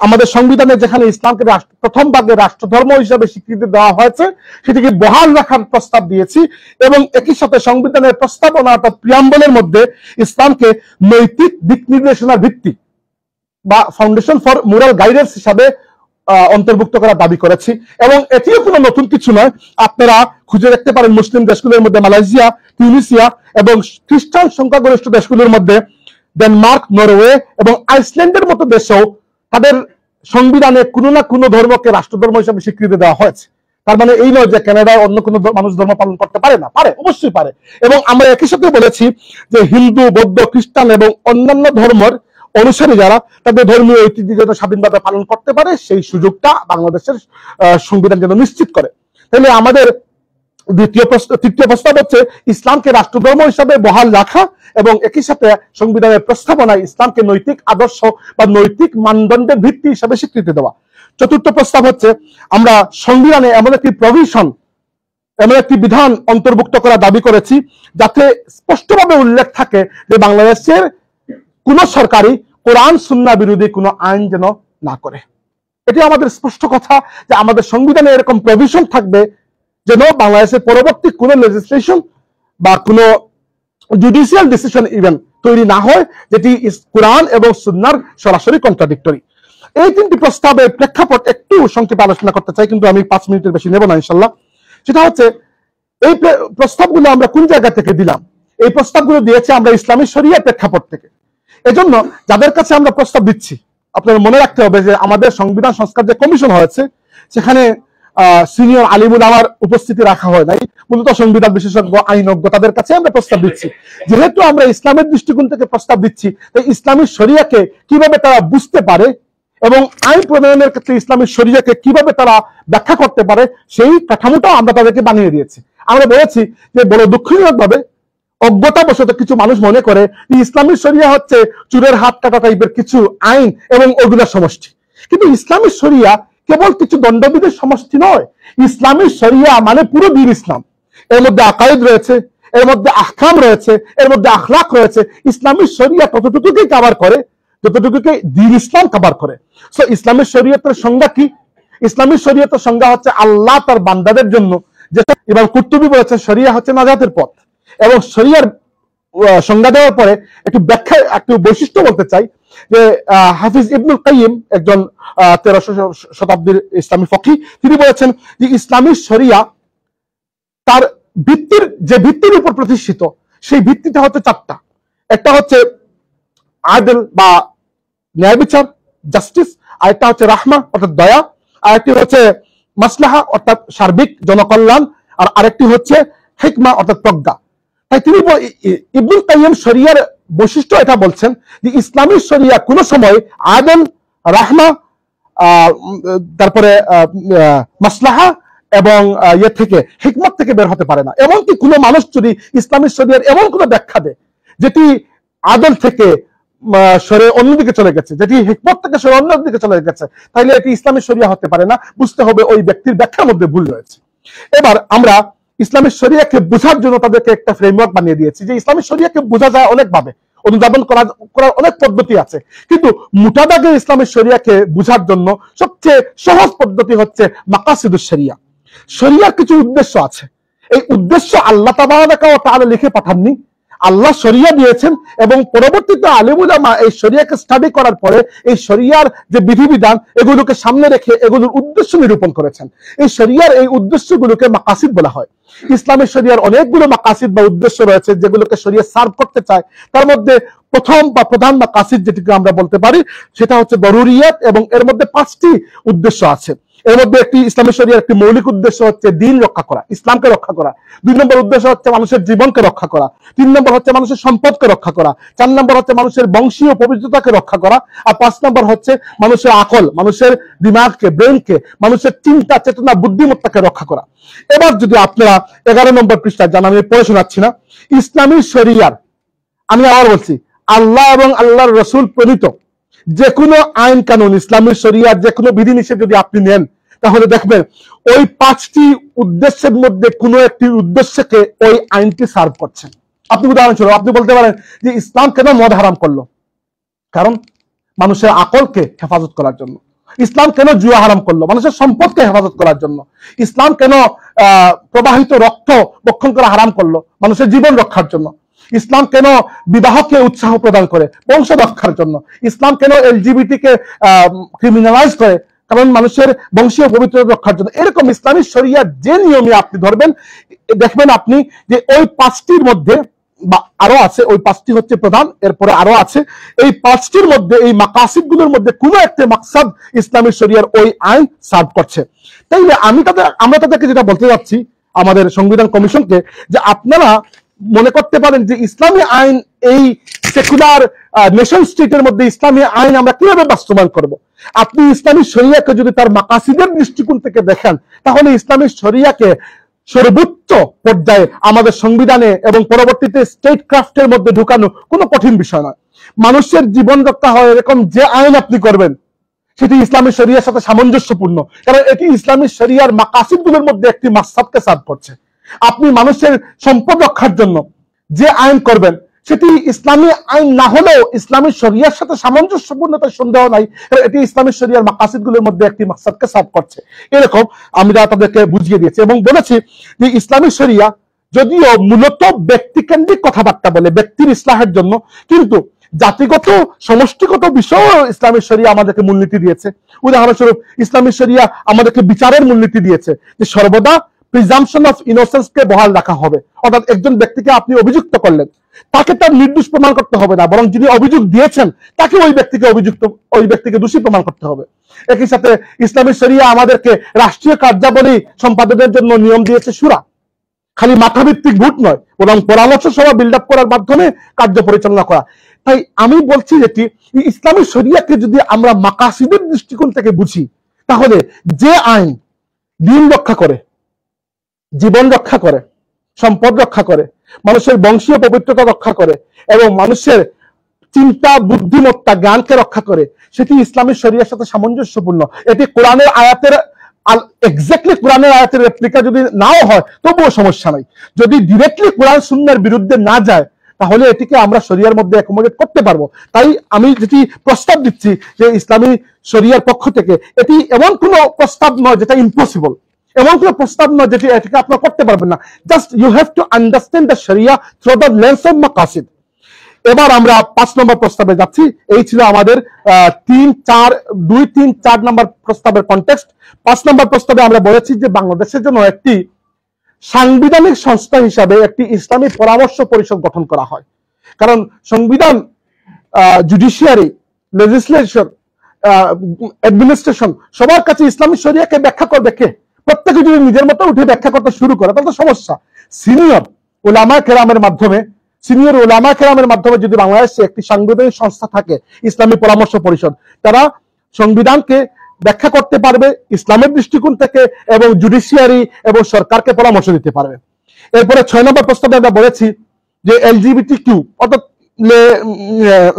আমাদের সংবিধানে যেখানে ইসলামকে প্রথম ভাগে রাষ্ট্রধর্ম হিসাবে স্বীকৃতি দেওয়া হয়েছে, সেটিকে বহাল রাখার প্রস্তাব দিয়েছি। এবং একই সাথে সংবিধানের প্রস্তাবনা অর্থাৎ প্রিয়াম্বলের মধ্যে ইসলামকে নৈতিক দিক নির্দেশনার ভিত্তি বা ফাউন্ডেশন ফর মোরাল গাইডেন্স হিসাবে অন্তর্ভুক্ত করার দাবি করেছি। এবং এটিও কোনো নতুন কিছু নয়, আপনারা খুঁজে দেখতে পারেন মুসলিম দেশগুলোর মধ্যে মালয়েশিয়া, তিউনিসিয়া এবং খ্রিস্টান সংখ্যাগরিষ্ঠ দেশগুলোর মধ্যে ডেনমার্ক, নরওয়ে এবং আইসল্যান্ডের মতো দেশেও তাদের সংবিধানে কোনো না কোনো ধর্মকে রাষ্ট্রধর্ম হিসেবে স্বীকৃতি দেওয়া হয়েছে। তার মানে এই নয় যে কানাডায় অন্য কোনো মানুষ ধর্ম পালন করতে পারে না, পারে, অবশ্যই পারে। এবং আমরা একই সাথে বলেছি যে হিন্দু, বৌদ্ধ, খ্রিস্টান এবং অন্যান্য ধর্মের অনুসারী যারা তাদের ধর্মীয় ঐতিহ্য যেন স্বাধীনভাবে পালন করতে পারে, সেই সুযোগটা বাংলাদেশের সংবিধান যেন নিশ্চিত করে। তাহলে আমাদের তৃতীয় প্রস্তাব হচ্ছে ইসলামকে রাষ্ট্রধর্ম হিসাবে বহাল রাখা এবং একই সাথে সংবিধানের প্রস্তাবনায় ইসলামকে নৈতিক আদর্শ বা নৈতিক মানদণ্ডের ভিত্তি হিসাবে স্বীকৃতি দেওয়া। চতুর্থ প্রস্তাব হচ্ছে আমরা সংবিধানে এমন একটি প্রভিশন, এমন একটি বিধান অন্তর্ভুক্ত করা দাবি করেছি যাতে স্পষ্টভাবে উল্লেখ থাকে যে বাংলাদেশের কোন সরকারি কোরআন সুন্নাহ বিরোধী কোনো আইন যেন না করে। এটি আমাদের স্পষ্ট কথা যে আমাদের সংবিধানে এরকম প্রভিশন থাকবে যেন বাংলাদেশের পরবর্তী কোন লেজিসলেশন বা কোন জুডিশিয়াল ডিসিশন ইভেন তৈরি না হয় যেটি কোরআন এবং সুন্নাহর সরাসরি কন্ট্রাডিক্টরি। এই 3টি প্রস্তাবের প্রেক্ষাপট একটু সংক্ষেপে আলোচনা করতে চাই, কিন্তু আমি 5 মিনিটের বেশি নেব না ইনশাল্লাহ। সেটা হচ্ছে এই প্রস্তাবগুলো আমরা কোন জায়গা থেকে দিলাম? এই প্রস্তাবগুলো দিয়েছে আমরা ইসলামী শরিয়ার প্রেক্ষাপট থেকে। এজন্য যাদের কাছে আমরা প্রস্তাব দিচ্ছি, আপনাদের মনে রাখতে হবে যে আমাদের সংবিধান সংস্কার যে কমিশন হয়েছে সেখানে সিনিয়র আলিমুল আমার উপস্থিতি রাখা হয় নাই, মূলত সংবিধান বিশেষজ্ঞ, আইনজ্ঞ, তাদের কাছে আমরা প্রস্তাব দিচ্ছি। যেহেতু আমরা ইসলামের দৃষ্টিকোণ থেকে প্রস্তাব দিচ্ছি, তাই ইসলামী শরিয়াকে কিভাবে তারা বুঝতে পারে এবং আইন প্রণয়নের ক্ষেত্রে ইসলামী শরিয়াকে কিভাবে তারা ব্যাখ্যা করতে পারে, সেই কাঠামোটাও আমরা তাদেরকে বানিয়ে দিয়েছি। আমরা বলেছি যে বড় দুঃখজনক ভাবে অজ্ঞতাবশত কিছু মানুষ মনে করে যে ইসলামী শরিয়া হচ্ছে চুরের হাত কাটা টাইপের কিছু আইন এবং ওগুলোর সমষ্টি। কিন্তু ইসলামী শরিয়া কেবল কিছু দণ্ডবিধির সমষ্টি নয়। ইসলামী শরিয়া মানে পুরো দ্বীন ইসলাম। এর মধ্যে আকাইদ রয়েছে, এর মধ্যে আহকাম রয়েছে, এর মধ্যে আখলাক রয়েছে। ইসলামী শরিয়া ততটুকুকেই কভার করে যতটুকুকে দ্বীন ইসলাম কভার করে। সো ইসলামী শরিয়তের সংজ্ঞা কি? ইসলামী শরিয়তের সংজ্ঞা হচ্ছে আল্লাহ তার বান্দাদের জন্য, যেটা ইমাম কুরতুবী বলেছে শরিয়া হচ্ছে নাজাতের পথ। এবং শরিয়ার সংজ্ঞা দেওয়ার পরে একটু ব্যাখ্যা, একটু বৈশিষ্ট্য বলতে চাই যে হাফিজ ইবনুল কাইয়িম, একজন 1300 শতাব্দীর ইসলামী ফকিহ, তিনি বলেছেন যে ইসলামী শরিয়া তার যে ভিত্তির উপর প্রতিষ্ঠিত, সেই ভিত্তিটা হচ্ছে 4টা। একটা হচ্ছে আদল বা ন্যায় বিচার, জাস্টিস, আরেকটা হচ্ছে রাহমা অর্থাৎ দয়া, আরেকটি হচ্ছে মাসলাহা অর্থাৎ সার্বিক জনকল্যাণ, আর আরেকটি হচ্ছে হিকমা অর্থাৎ প্রজ্ঞা। তাই তিনি ইবনুল কাইয়িম শরিয়ার বৈশিষ্ট্য এটা বলছেন যে ইসলামী শরিয়া কোন সময় আদল, রাহমা, তারপরে মাসলাহা এবং ইয়ে থেকে হিকমত থেকে বের হতে পারে না। এমনকি কোনো মানুষ যদি ইসলামী শরিয়ার এমন কোনো ব্যাখ্যা দেয় যেটি আদল থেকে সরে অন্যদিকে চলে গেছে, যেটি হিকমত থেকে সরে অন্যদিকে চলে গেছে, তাইলে এটি ইসলামী শরিয়া হতে পারে না। বুঝতে হবে ওই ব্যক্তির ব্যাখ্যার মধ্যে ভুল রয়েছে। এবার আমরা ইসলামের শরিয়াকে বোঝার জন্য তাদেরকে একটা ফ্রেমওয়ার্ক বানিয়ে দিয়েছি যে ইসলামের শরিয়াকে বোঝা যায় অনেকভাবে, অনুধাবন করার অনেক পদ্ধতি আছে, কিন্তু মোটা দাগে ইসলামের শরিয়াকে বোঝার জন্য সবচেয়ে সহজ পদ্ধতি হচ্ছে মাকাসিদুস শরিয়া। শরিয়ার কিছু উদ্দেশ্য আছে, এই উদ্দেশ্য আল্লাহ তাবারাকা ওয়া তাআলা লিখে পাঠাননি, আল্লাহ শরিয়া দিয়েছেন এবং পরবর্তীতে আলেম উলামা এই শরিয়াকে স্টাডি করার পরে এই শরিয়ার যে বিধিবিধান এগুলোকে সামনে রেখে এগুলোর উদ্দেশ্য নিরূপণ করেছেন। এই শরিয়ার এই উদ্দেশ্যগুলোকে মাকাসিদ বলা হয়। ইসলামের শরিয়ার অনেকগুলো মাকাসিদ বা উদ্দেশ্য রয়েছে যেগুলোকে শরিয়া সার্ভ করতে চায়। তার মধ্যে প্রথম বা প্রধান মাকাসিদ যেটিকে আমরা বলতে পারি সেটা হচ্ছে দরুরিয়াত, এবং এর মধ্যে 5টি উদ্দেশ্য আছে। এর মধ্যে একটি ইসলামের শরিয়ার একটি মৌলিক উদ্দেশ্য হচ্ছে দ্বীন রক্ষা করা, ইসলামকে রক্ষা করা। 2 নম্বর উদ্দেশ্য হচ্ছে মানুষের জীবনকে রক্ষা করা। 3 নম্বর হচ্ছে মানুষের সম্পদকে রক্ষা করা। 4 নম্বর হচ্ছে মানুষের বংশীয় পবিত্রতাকে রক্ষা করা। আর 5 নম্বর হচ্ছে মানুষের আকল, মানুষের দিমাগকে, ব্রেনকে, মানুষের চিন্তা চেতনা বুদ্ধিমত্তাকে রক্ষা করা। এবার যদি আপনারা 11 নম্বর পৃষ্ঠা জানা, আমি পড়ে শোনাচ্ছি না, ইসলামী শরিয়ার, আমি আবার বলছি, আল্লাহ এবং আল্লাহর রাসূল প্রণীত যে কোনো আইন কানুন, ইসলামের শরিয়ার যে কোনো বিধিনিষেধ যদি আপনি নেন তাহলে দেখবেন ওই 5টি উদ্দেশ্যের মধ্যে কোনো একটি উদ্দেশ্যকে ওই আইনটি সার্ভ করছে। আপনি উদাহরণস্বরূপ আপনি বলতে পারেন যে ইসলাম কেন মদ হারাম করলো? কারণ মানুষের আকলকে হেফাজত করার জন্য। ইসলাম কেন জুয়া হারাম করলো? মানুষের সম্পদকে হেফাজত করার জন্য। ইসলাম কেন প্রবাহিত রক্ত বক্ষণ করা হারাম করলো? মানুষের জীবন রক্ষার জন্য। ইসলাম কেন বিবাহকে উৎসাহ প্রদান করে? বংশ রক্ষার জন্য। ইসলাম কেন এলজিবিটি কে ক্রিমিনালাইজ করে? কারণ মানুষের বংশীয় পবিত্রতা রক্ষার জন্য। এরকম ইসলামী শরিয়ার যে নিয়মে আপনি ধরবেন দেখবেন আপনি যে ওই 5টির মধ্যে বা আরো আছে, ওই 5টি হচ্ছে প্রধান, এরপরে আরো আছে, এই 5টির মধ্যে এই মাকাসিদ গুলোর মধ্যে কোনো একটা মাকসাদ ইসলামী শরিয়ার ওই আইন সার্ভ করছে। তাইলে আমরা তাদেরকে যেটা বলতে যাচ্ছি আমাদের সংবিধান কমিশনকে, যে আপনারা মনে করতে পারেন যে ইসলামী আইন, এই সেকুলার নেশন স্টেটের মধ্যে ইসলামী আইন আমরা কিভাবে বাস্তবায়ন করব? আপনি ইসলামী শরিয়াকে যদি তার মাকাসিদের দৃষ্টিকোণ থেকে দেখেন তাহলে ইসলামী শরিয়াকে সর্বোচ্চ পর্যায়ে আমাদের সংবিধানে এবং পরবর্তীতে স্টেট ক্রাফটের মধ্যে ঢুকানো কোনো কঠিন বিষয় নয়। মানুষের জীবন রক্ষা হয় এরকম যে আইন আপনি করবেন সেটি ইসলামী শরিয়ার সাথে সামঞ্জস্যপূর্ণ, কারণ এটি ইসলামী শরিয়ার মাকাসিদগুলোর মধ্যে একটি মাকসাদকে সার্ভ করছে। আপনি মানুষের সম্পদ রক্ষার জন্য যে আইন করবেন সেটি ইসলামী আইন না হলেও ইসলামী শরিয়ার সাথে সামঞ্জস্যপূর্ণতার সন্দেহ নাই, এটি ইসলামী শরিয়ার মাকাসিদগুলোর মধ্যে একটি মাকসাদকে সার্ভ করছে। এরকম আমরা তাদেরকে বুঝিয়ে দিয়েছি এবং বলেছি যে ইসলামী শরিয়া যদিও মূলত ব্যক্তিকেন্দ্রিক কথাবার্তা বলে ব্যক্তির ইসলাহের জন্য, কিন্তু জাতিগত সমষ্টিগত বিষয়ও ইসলামী শরিয়া আমাদেরকে মূলনীতি দিয়েছে। উদাহরণস্বরূপ ইসলামী শরিয়া আমাদেরকে বিচারের মূলনীতি দিয়েছে যে সর্বদা প্রিজাম্পশন অফ ইনোসেন্স কে বহাল রাখা হবে। অর্থাৎ একজন ব্যক্তিকে আপনি অভিযুক্ত করলেন, তাকে তার নির্দোষ প্রমাণ করতে হবে না, বরং যিনি অভিযোগ দিয়েছেন তাকে ওই ব্যক্তিকে দোষী প্রমাণ করতে হবে। একই সাথে ইসলামী শরিয়া আমাদেরকে রাষ্ট্রীয় কার্যাবলী সম্পাদনের জন্য নিয়ম দিয়েছে শুরা, খালি মাথাভিত্তিক ভোট নয় বরং পরামর্শ সভা বিল্ড আপ করার মাধ্যমে কার্য পরিচালনা করা। তাই আমি বলছি যেটি ইসলামী শরিয়াকে যদি আমরা মাকাসিদের দৃষ্টিকোণ থেকে বুঝি তাহলে যে আইন দিন রক্ষা করে, জীবন রক্ষা করে, সম্পদ রক্ষা করে, মানুষের বংশীয় পবিত্রতা রক্ষা করে এবং মানুষের চিন্তা বুদ্ধিমত্তা জ্ঞানকে রক্ষা করে, সেটি ইসলামী শরিয়ার সাথে সামঞ্জস্যপূর্ণ। এটি কোরআনের আয়াতের এক্স্যাক্টলি কোরআনের আয়াতের রেপ্লিকা যদি নাও হয় তবুও সমস্যা নাই। যদি ডিরেক্টলি কোরআন সুন্নাহর বিরুদ্ধে না যায় তাহলে এটিকে আমরা শরিয়ার মধ্যে অ্যাকোমোডেট করতে পারবো। তাই আমি যেটি প্রস্তাব দিচ্ছি যে ইসলামী শরিয়ার পক্ষ থেকে এটি এমন কোনো প্রস্তাব নয় যেটা ইম্পসিবল, এমন কোনো প্রস্তাব নয় যেটি এটিকে আপনারা করতে পারবেন না। Just you have to understand the sharia through the lens of maqasid. এবার আমরা 5 নম্বর প্রস্তাবে যাচ্ছি। এই ছিল আমাদের 2-3-4 নম্বর প্রস্তাবের কনটেক্সট। 5 নম্বর প্রস্তাবে আমরা বলেছি যে বাংলাদেশের জন্য একটি সাংবিধানিক সংস্থা হিসাবে একটি ইসলামী পরামর্শ পরিষদ গঠন করা হয়। কারণ সংবিধান, জুডিশিয়ারি, লেজিসলেশন, অ্যাডমিনিস্ট্রেশন সবার কাছে ইসলামী শরিয়াকে ব্যাখ্যা করবে কে? প্রত্যেকে যদি নিজের মতো উঠে ব্যাখ্যা করতে শুরু করে তাহলে তো সমস্যা। সিনিয়র উলামা কেরামের মাধ্যমে যদি বাংলাদেশে একটি সাংবিধানিক সংস্থা থাকে ইসলামী পরামর্শ পরিষদ, তারা সংবিধানকে ব্যাখ্যা করতে পারবে ইসলামের দৃষ্টিকোণ থেকে এবং জুডিশিয়ারি এবং সরকারকে পরামর্শ দিতে পারবে। এরপরে 6 নম্বর প্রস্তাবে আমরা বলেছি যে এলজিবিটি কিউ অর্থাৎ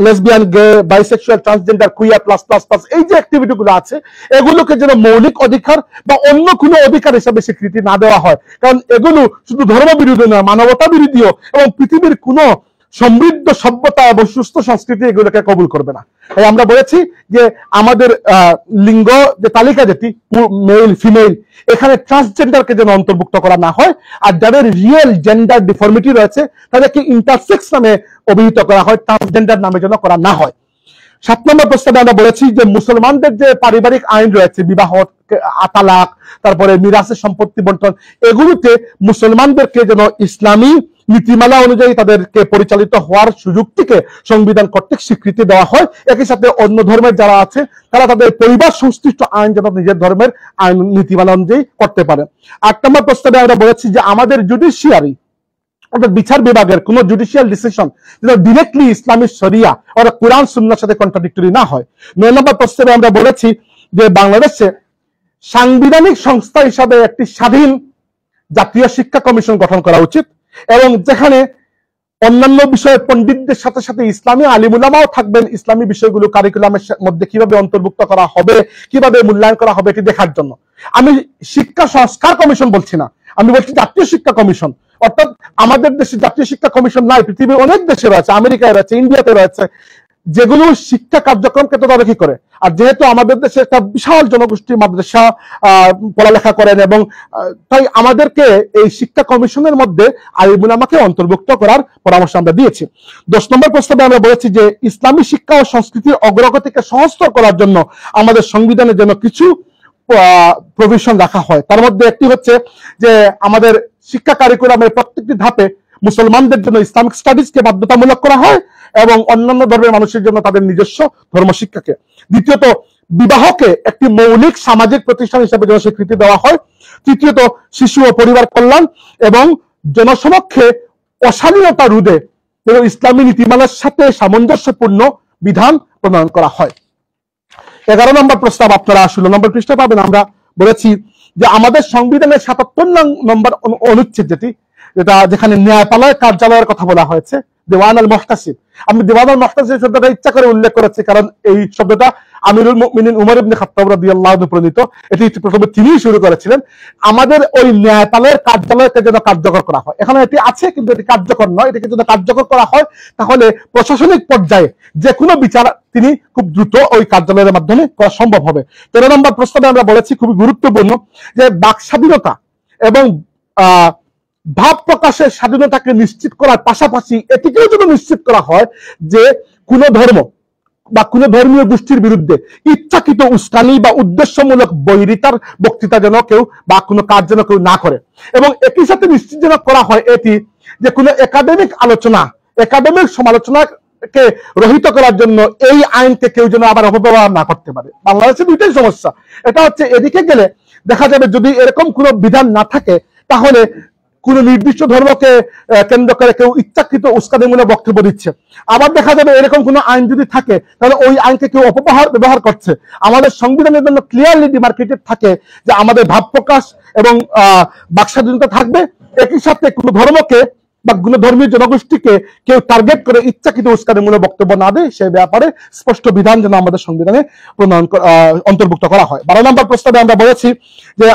lesbian, gay, bisexual, transgender, queer plus plus plus এই যে অ্যাক্টিভিটি গুলো আছে এগুলোকে যেন মৌলিক অধিকার বা অন্য কোনো অধিকার হিসাবে স্বীকৃতি না দেওয়া হয়। কারণ এগুলো শুধু ধর্ম বিরোধী নয়, মানবতা বিরোধীও, এবং পৃথিবীর কোনো সমৃদ্ধ সভ্যতা এবং সুস্থ সংস্কৃতি এগুলোকে কবুল করবে না। তাই আমরা বলেছি যে আমাদের লিঙ্গ যে তালিকা, যেটি মেল ফিমেল, এখানে ট্রান্সজেন্ডারকে যেন অন্তর্ভুক্ত করা না হয়, আর যাদের রিয়েল জেন্ডার ডিফর্মিটি রয়েছে তাদেরকে ইন্টারসেক্স নামে অভিহিত করা হয়, ট্রান্সজেন্ডার নামে যেন করা না হয়। 7 নম্বর প্রস্তাবে আমরা বলেছি যে মুসলমানদের যে পারিবারিক আইন রয়েছে, বিবাহ, তালাক, তারপরে মিরাসের সম্পত্তি বন্টন, এগুলোতে মুসলমানদেরকে যেন ইসলামী নীতিমালা অনুযায়ী তাদেরকে পরিচালিত হওয়ার সুযোগটিকে সংবিধান কর্তৃক স্বীকৃতি দেওয়া হয়। একই সাথে অন্য ধর্মের যারা আছে তারা তাদের পরিবার সংশ্লিষ্ট আইন যেন নিজের ধর্মের আইন নীতিমালা অনুযায়ী করতে পারে। 8 নম্বর প্রস্তাবে আমরা বলেছি যে আমাদের জুডিশিয়ারি অর্থাৎ বিচার বিভাগের কোন জুডিশিয়াল ডিসিশন যেন ডিরেক্টলি ইসলামিক শরিয়া অর্থাৎ কোরআন সুন্নাহর সাথে কন্ট্রাডিক্টরি না হয়। 9 নম্বর প্রস্তাবে আমরা বলেছি যে বাংলাদেশে সাংবিধানিক সংস্থা হিসাবে একটি স্বাধীন জাতীয় শিক্ষা কমিশন গঠন করা উচিত, এবং যেখানে অন্যান্য বিষয়ে পণ্ডিতদের সাথে সাথে ইসলামী আলিমুলামাও থাকবেন, ইসলামী বিষয়গুলো কারিকুলামের মধ্যে কিভাবে অন্তর্ভুক্ত করা হবে, কিভাবে মূল্যায়ন করা হবে এটি দেখার জন্য। আমি শিক্ষা সংস্কার কমিশন বলছি না, আমি বলছি জাতীয় শিক্ষা কমিশন। অর্থাৎ আমাদের দেশে জাতীয় শিক্ষা কমিশন নাই, পৃথিবীর অনেক দেশে রয়েছে, আমেরিকায় রয়েছে, ইন্ডিয়াতে রয়েছে, যেগুলো শিক্ষা কার্যক্রমকে তদারকি করে। আর যেহেতু আমাদের দেশে একটা বিশাল জনগোষ্ঠী মাদ্রাসা পড়ালেখা করেন, এবং তাই আমাদেরকে এই শিক্ষা কমিশনের মধ্যে আলিমুলামাকে অন্তর্ভুক্ত করার পরামর্শ আমরা দিয়েছি। 10 নম্বর প্রস্তাবে আমরা বলেছি যে ইসলামী শিক্ষা ও সংস্কৃতির অগ্রগতিকে সহজতর করার জন্য আমাদের সংবিধানে যেন কিছু প্রভিশন রাখা হয়। তার মধ্যে একটি হচ্ছে যে আমাদের শিক্ষা কারিকুলামের প্রত্যেকটি ধাপে মুসলমানদের জন্য ইসলামিক স্টাডিজকে বাধ্যতামূলক করা হয়, এবং অন্যান্য ধর্মের মানুষের জন্য তাদের নিজস্ব ধর্মশিক্ষাকে। দ্বিতীয়ত, বিবাহকে একটি মৌলিক সামাজিক প্রতিষ্ঠান হিসেবে যেন স্বীকৃতি দেওয়া হয়। তৃতীয়ত, শিশু ও পরিবার কল্যাণ এবং জনসমক্ষে অশালীনতা রোধে যেন ইসলামী নীতিমালার সাথে সামঞ্জস্যপূর্ণ বিধান প্রণয়ন করা হয়। 11 নম্বর প্রস্তাব আপনারা 16 নম্বর পৃষ্ঠা পাবেন। আমরা বলেছি যে আমাদের সংবিধানের 77 নম্বর অনুচ্ছেদ যেখানে ন্যায়পালয় কার্যালয়ের কথা বলা হয়েছে, দেওয়ান আল মুহতাসিব। আমি দেওয়ান আল মুহতাসিব শব্দটা ইচ্ছা করে উল্লেখ করেছি, কারণ এই শব্দটা আমিরুল মুমিনিন উমর ইবনে খাত্তাব রাদিয়াল্লাহু আনহু প্রণীত, এটি প্রথমে তিনিই শুরু করেছিলেন। আমাদের ওই ন্যায়পালয়ের কার্যালয়কে যেন কার্যকর করা হয়, এখানে এটি আছে কিন্তু এটি কার্যকর নয়, এটিকে যদি কার্যকর করা হয় তাহলে প্রশাসনিক পর্যায়ে যে কোনো বিচার তিনি খুব দ্রুত ওই কার্যালয়ের মাধ্যমে করা সম্ভব হবে। 13 নম্বর প্রস্তাবে আমরা বলেছি খুবই গুরুত্বপূর্ণ যে বাক স্বাধীনতা এবং ভাব প্রকাশের স্বাধীনতাকে নিশ্চিত করার পাশাপাশি এটিকেও যদি নিশ্চিত করা হয় যে কোন ধর্ম বা কোন ধর্মীয় গোষ্ঠীর বিরুদ্ধে ইচ্ছাকৃত উস্কানি বা উদ্দেশ্যমূলক বৈরিতার বক্তৃতা যেন কেউ বা কোনো কাজ যেন কেউ না করে, এবং একই সাথে নিশ্চিত যেন করা হয় এটি যে কোনো একাডেমিক আলোচনা, একাডেমিক সমালোচনাকে রহিত করার জন্য এই আইনকে কেউ যেন আবার অপব্যবহার না করতে পারে। বাংলাদেশে দুইটাই সমস্যা, এটা হচ্ছে এদিকে গেলে দেখা যাবে যদি এরকম কোনো বিধান না থাকে তাহলে কোন নির্দিষ্ট ধর্মকে কেন্দ্র করে কেউ ইচ্ছাকৃত উস্কানিমূলক বক্তব্য দিচ্ছে, আবার দেখা যাবে এরকম কোন আইন যদি থাকে তাহলে ওই আইনকে কেউ ব্যবহার করছে। আমাদের সংবিধানের জন্য ক্লিয়ারলি ডিমার্কেটেড থাকে যে আমাদের ভাব প্রকাশ এবং বাক স্বাধীনতা থাকবে, একই সাথে কোন ধর্মকে বা কোন ধর্মীয় জনগোষ্ঠীকে কেউ টার্গেট করে ইচ্ছাকৃত উস্কানিমূলক বক্তব্য না দেয় সে ব্যাপারে স্পষ্ট বিধান যেন আমাদের সংবিধানে অন্তর্ভুক্ত করা হয়। 12 নম্বর প্রস্তাবে আমরা বলেছি যে